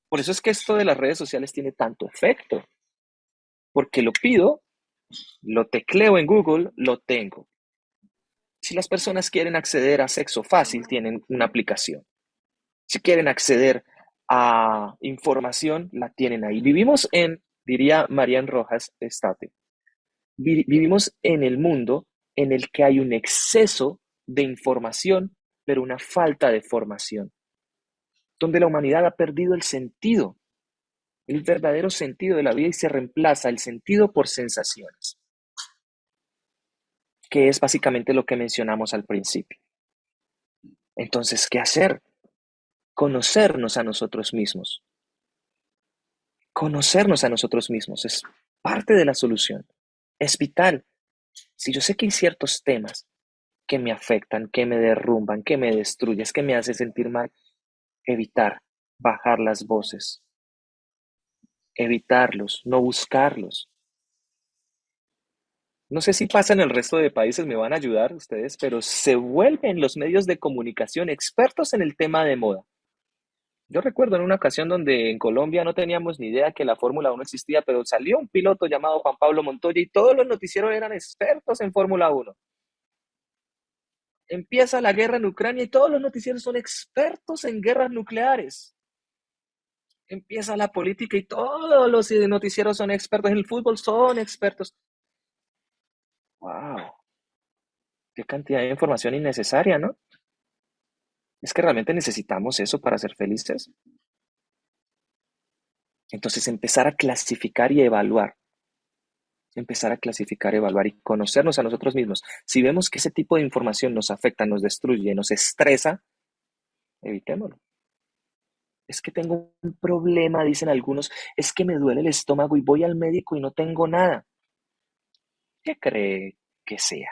Por eso es que esto de las redes sociales tiene tanto efecto. Porque lo pido, lo tecleo en Google, lo tengo. Si las personas quieren acceder a sexo fácil, tienen una aplicación. Si quieren acceder a información, la tienen ahí. Vivimos diría Marian Rojas Estate, vivimos en el mundo en el que hay un exceso de información, pero una falta de formación, donde la humanidad ha perdido el verdadero sentido de la vida y se reemplaza el sentido por sensaciones, que es básicamente lo que mencionamos al principio. Entonces, ¿qué hacer? Conocernos a nosotros mismos. Conocernos a nosotros mismos es parte de la solución. Es vital. Si yo sé que hay ciertos temas que me afectan, que me derrumban, que me destruyen, que me hacen sentir mal, evitar, bajar las voces, evitarlos, no buscarlos. No sé si pasa en el resto de países, me van a ayudar ustedes, pero se vuelven los medios de comunicación expertos en el tema de moda. Yo recuerdo en una ocasión donde en Colombia no teníamos ni idea que la Fórmula 1 existía, pero salió un piloto llamado Juan Pablo Montoya y todos los noticieros eran expertos en Fórmula 1. Empieza la guerra en Ucrania y todos los noticieros son expertos en guerras nucleares. Empieza la política y todos los noticieros son expertos en el fútbol, son expertos. ¡Wow! ¡Qué cantidad de información innecesaria!, ¿no? Es que realmente necesitamos eso para ser felices. Entonces, empezar a clasificar y evaluar. Empezar a clasificar, evaluar y conocernos a nosotros mismos. Si vemos que ese tipo de información nos afecta, nos destruye, nos estresa, evitémoslo. Es que tengo un problema, dicen algunos, es que me duele el estómago y voy al médico y no tengo nada. ¿Qué cree que sea?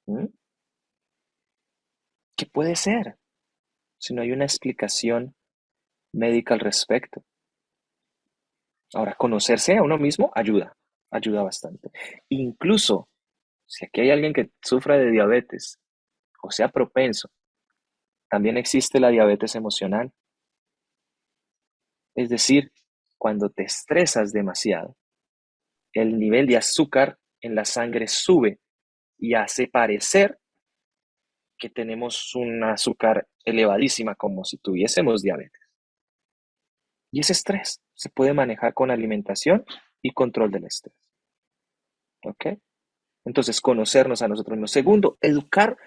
¿Mm? ¿Qué puede ser? Si no hay una explicación médica al respecto. Ahora, conocerse a uno mismo ayuda bastante. Incluso, si aquí hay alguien que sufra de diabetes o sea propenso. También existe la diabetes emocional, es decir, cuando te estresas demasiado, el nivel de azúcar en la sangre sube y hace parecer que tenemos un azúcar elevadísima, como si tuviésemos diabetes. Y ese estrés se puede manejar con alimentación y control del estrés. ¿Ok? Entonces, conocernos a nosotros mismos. Segundo, educar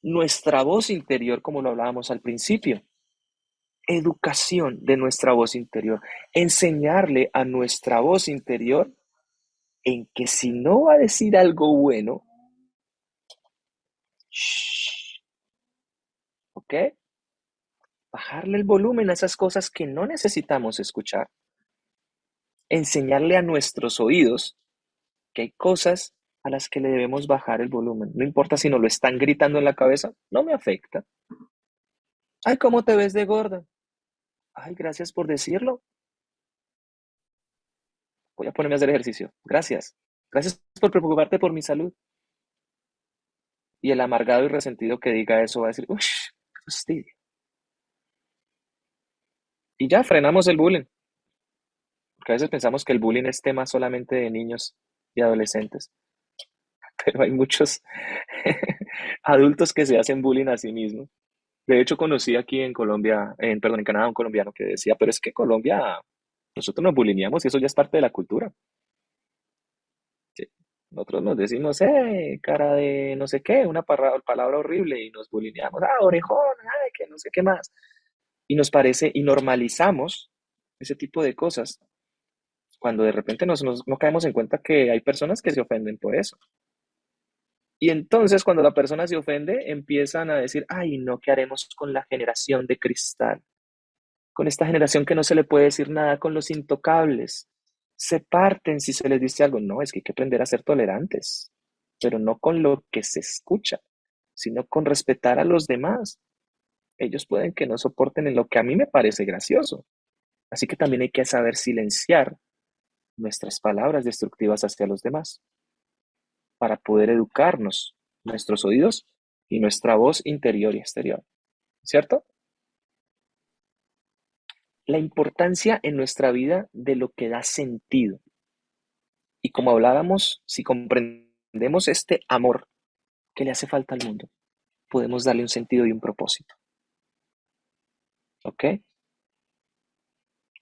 nuestra voz interior, como lo hablábamos al principio. Educación de nuestra voz interior. Enseñarle a nuestra voz interior en que si no va a decir algo bueno, shh, ¿ok? Bajarle el volumen a esas cosas que no necesitamos escuchar. Enseñarle a nuestros oídos que hay cosas a las que le debemos bajar el volumen. No importa si nos lo están gritando en la cabeza, no me afecta. Ay, ¿cómo te ves de gorda? Ay, gracias por decirlo. Voy a ponerme a hacer ejercicio. Gracias. Gracias por preocuparte por mi salud. Y el amargado y resentido que diga eso va a decir, uff, qué fastidio. Y ya frenamos el bullying. Porque a veces pensamos que el bullying es tema solamente de niños y adolescentes. Pero hay muchos adultos que se hacen bullying a sí mismos. De hecho, conocí aquí en Colombia, perdón, en Canadá, un colombiano que decía, pero es que Colombia, nosotros nos bulineamos y eso ya es parte de la cultura. Sí. Nosotros nos decimos, cara de no sé qué, una palabra horrible y nos bulineamos, orejón, ay, que no sé qué más. Y nos parece, y normalizamos ese tipo de cosas, cuando de repente no caemos en cuenta que hay personas que se ofenden por eso. Y entonces cuando la persona se ofende, empiezan a decir, ay, no, ¿qué haremos con la generación de cristal? Con esta generación que no se le puede decir nada, con los intocables. Se parten si se les dice algo. No, es que hay que aprender a ser tolerantes, pero no con lo que se escucha, sino con respetar a los demás. Ellos pueden que no soporten en lo que a mí me parece gracioso. Así que también hay que saber silenciar nuestras palabras destructivas hacia los demás para poder educarnos, nuestros oídos y nuestra voz interior y exterior. ¿Cierto? La importancia en nuestra vida de lo que da sentido. Y como hablábamos, si comprendemos este amor que le hace falta al mundo, podemos darle un sentido y un propósito. ¿Ok?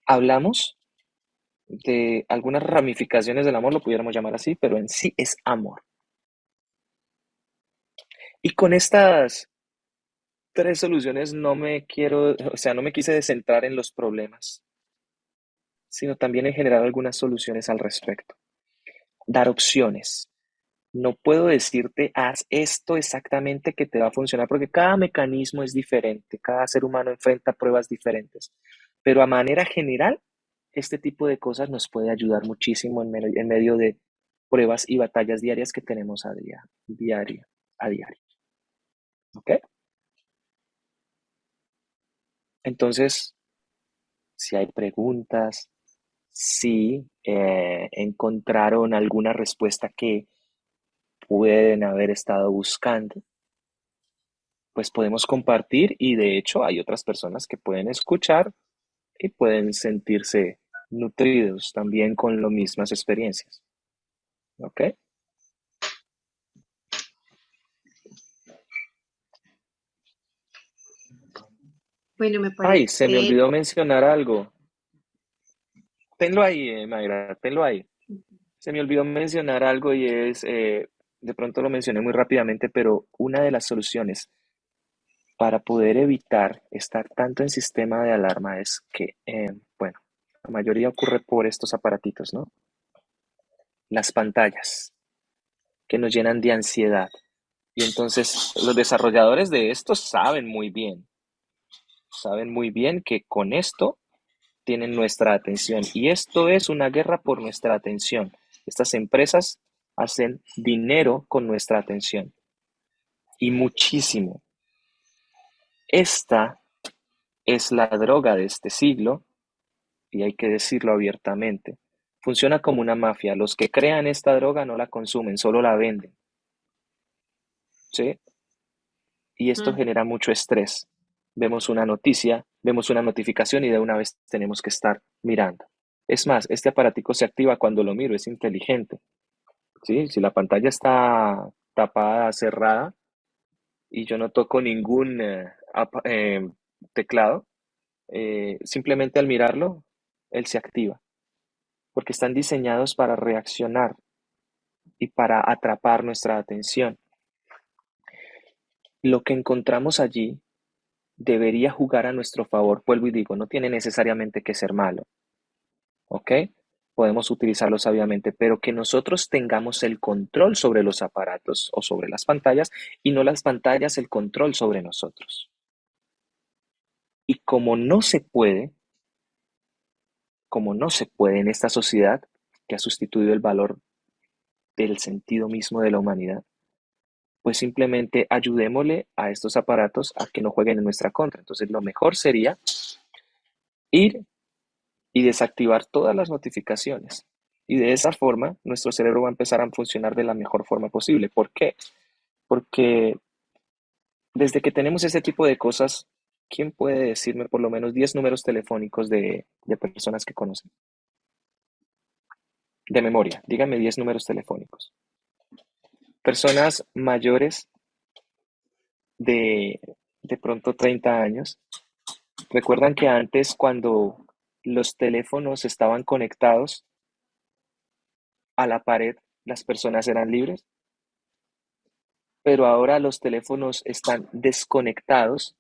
Hablamos de algunas ramificaciones del amor, lo pudiéramos llamar así, pero en sí es amor. Y con estas tres soluciones no me quise centrar en los problemas, sino también en generar algunas soluciones al respecto. Dar opciones. No puedo decirte, haz esto exactamente que te va a funcionar, porque cada mecanismo es diferente, cada ser humano enfrenta pruebas diferentes. Pero a manera general, este tipo de cosas nos puede ayudar muchísimo en medio de pruebas y batallas diarias que tenemos a diario. ¿Ok? Entonces, si hay preguntas, si encontraron alguna respuesta que pueden haber estado buscando, pues podemos compartir y de hecho hay otras personas que pueden escuchar y pueden sentirse nutridos también con las mismas experiencias. ¿Ok? Bueno, me Ay, se me parece, olvidó mencionar algo. Tenlo ahí, Mayra, tenlo ahí. Se me olvidó mencionar algo y es, de pronto lo mencioné muy rápidamente, pero una de las soluciones para poder evitar estar tanto en sistema de alarma es que, bueno, la mayoría ocurre por estos aparatitos, ¿no? Las pantallas que nos llenan de ansiedad. Y entonces los desarrolladores de esto saben muy bien que con esto tienen nuestra atención. Y esto es una guerra por nuestra atención. Estas empresas hacen dinero con nuestra atención. Y muchísimo. Esta es la droga de este siglo, y hay que decirlo abiertamente. Funciona como una mafia. Los que crean esta droga no la consumen, solo la venden. ¿Sí? Y esto genera mucho estrés. Vemos una noticia, vemos una notificación y de una vez tenemos que estar mirando. Es más, este aparatico se activa cuando lo miro, es inteligente. ¿Sí? Si la pantalla está tapada, cerrada, y yo no toco ningún teclado, simplemente al mirarlo, él se activa, porque están diseñados para reaccionar y para atrapar nuestra atención. Lo que encontramos allí debería jugar a nuestro favor, vuelvo y digo, no tiene necesariamente que ser malo, ¿ok? Podemos utilizarlo sabiamente, pero que nosotros tengamos el control sobre los aparatos o sobre las pantallas y no las pantallas el control sobre nosotros. Y como no se puede en esta sociedad que ha sustituido el valor del sentido mismo de la humanidad, pues simplemente ayudémosle a estos aparatos a que no jueguen en nuestra contra. Entonces lo mejor sería ir y desactivar todas las notificaciones. Y de esa forma nuestro cerebro va a empezar a funcionar de la mejor forma posible. ¿Por qué? Porque desde que tenemos este tipo de cosas, ¿quién puede decirme por lo menos 10 números telefónicos de personas que conocen? De memoria, díganme 10 números telefónicos. Personas mayores de, de pronto 30 años. ¿Recuerdan que antes cuando los teléfonos estaban conectados a la pared, las personas eran libres? Pero ahora los teléfonos están desconectados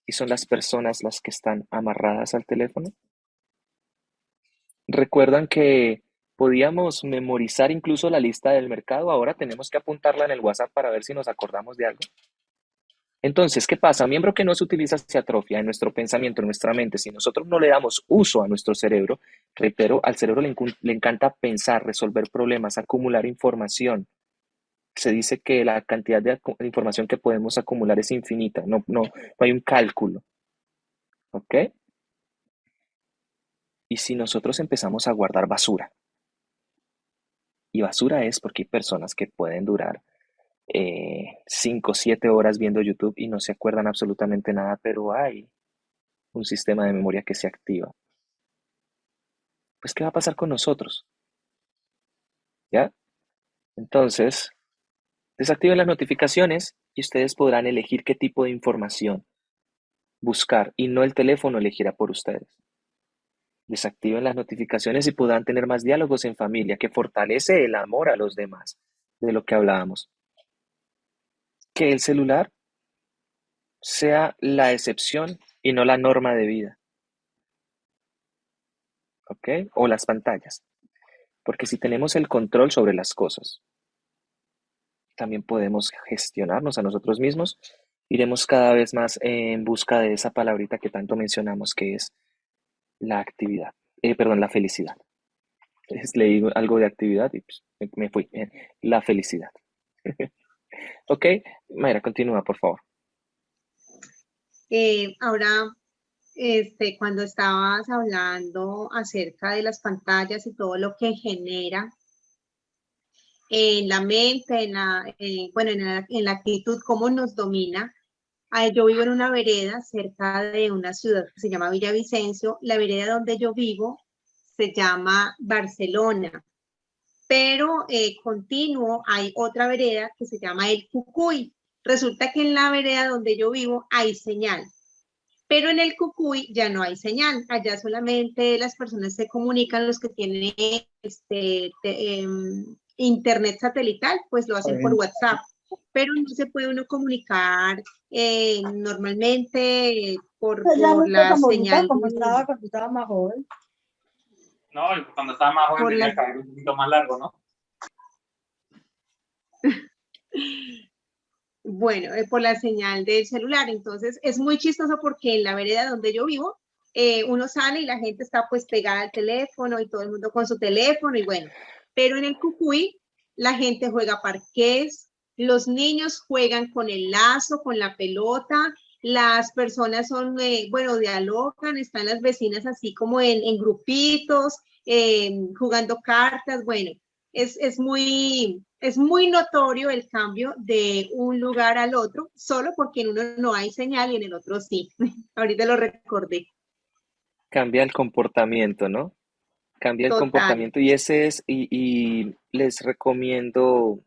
y son las personas las que están amarradas al teléfono. ¿Recuerdan que podíamos memorizar incluso la lista del mercado? Ahora tenemos que apuntarla en el WhatsApp para ver si nos acordamos de algo. Entonces, ¿qué pasa? Miembro que no se utiliza se atrofia en nuestro pensamiento, en nuestra mente. Si nosotros no le damos uso a nuestro cerebro, reitero, al cerebro le encanta pensar, resolver problemas, acumular información. Se dice que la cantidad de información que podemos acumular es infinita, no hay un cálculo, ¿ok? Y si nosotros empezamos a guardar basura, y basura es porque hay personas que pueden durar 5 o 7 horas viendo YouTube y no se acuerdan absolutamente nada, pero hay un sistema de memoria que se activa. Pues, ¿qué va a pasar con nosotros? ¿Ya? Entonces, desactiven las notificaciones y ustedes podrán elegir qué tipo de información buscar y no el teléfono elegirá por ustedes. Desactiven las notificaciones y podrán tener más diálogos en familia, que fortalece el amor a los demás, de lo que hablábamos. Que el celular sea la excepción y no la norma de vida, ¿ok? O las pantallas. Porque si tenemos el control sobre las cosas, también podemos gestionarnos a nosotros mismos. Iremos cada vez más en busca de esa palabrita que tanto mencionamos, que es la actividad, perdón, la felicidad. Leí algo de actividad y pues, me fui. La felicidad. Ok, Mayra, continúa, por favor. Ahora, cuando estabas hablando acerca de las pantallas y todo lo que genera en la mente, bueno, en la actitud, cómo nos domina. Yo vivo en una vereda cerca de una ciudad que se llama Villavicencio. La vereda donde yo vivo se llama Barcelona, pero continuo hay otra vereda que se llama El Cucuy. Resulta que en la vereda donde yo vivo hay señal, pero en el Cucuy ya no hay señal. Allá solamente las personas se comunican, los que tienen internet satelital, pues lo hacen por WhatsApp, pero no se puede uno comunicar normalmente por la señal. Como estaba cuando estaba más joven. No, cuando estaba más joven tenía el cabello un poquito más largo, ¿no? Bueno, por la señal del celular. Entonces es muy chistoso porque en la vereda donde yo vivo, uno sale y la gente está pues pegada al teléfono y todo el mundo con su teléfono y bueno, pero en el Cucuy la gente juega parqués, los niños juegan con el lazo, con la pelota, las personas son, bueno, dialogan, están las vecinas así como en grupitos, jugando cartas, bueno. es muy notorio el cambio de un lugar al otro, solo porque en uno no hay señal y en el otro sí. Ahorita lo recordé. Cambia el comportamiento, ¿no? Cambia el Total. comportamiento y ese es, y les recomiendo,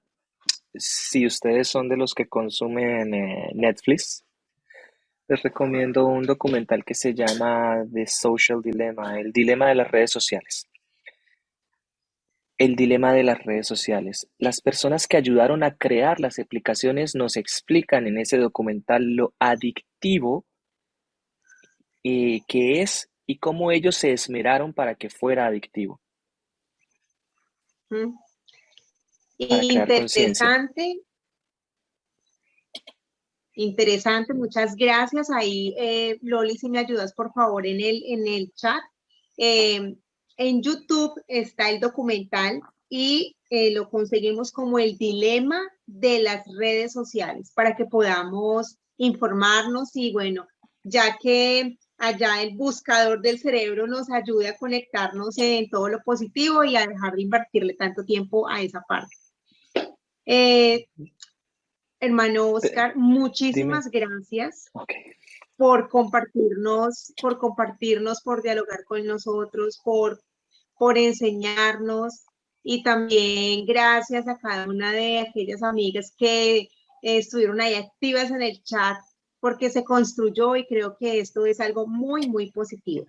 si ustedes son de los que consumen Netflix, les recomiendo un documental que se llama The Social Dilemma, el dilema de las redes sociales. El dilema de las redes sociales. Las personas que ayudaron a crear las aplicaciones nos explican en ese documental lo adictivo que es y cómo ellos se esmeraron para que fuera adictivo, Mm. para crear conciencia. Interesante, interesante, muchas gracias. Ahí, Loli, si me ayudas, por favor, en el chat. En YouTube está el documental y lo conseguimos como el dilema de las redes sociales para que podamos informarnos y bueno, ya que allá el buscador del cerebro nos ayude a conectarnos en todo lo positivo y a dejar de invertirle tanto tiempo a esa parte. Hermano Oscar, Dime. muchísimas gracias Ok. por compartirnos, por dialogar con nosotros, por enseñarnos y también gracias a cada una de aquellas amigas que estuvieron ahí activas en el chat porque se construyó y creo que esto es algo muy, muy positivo.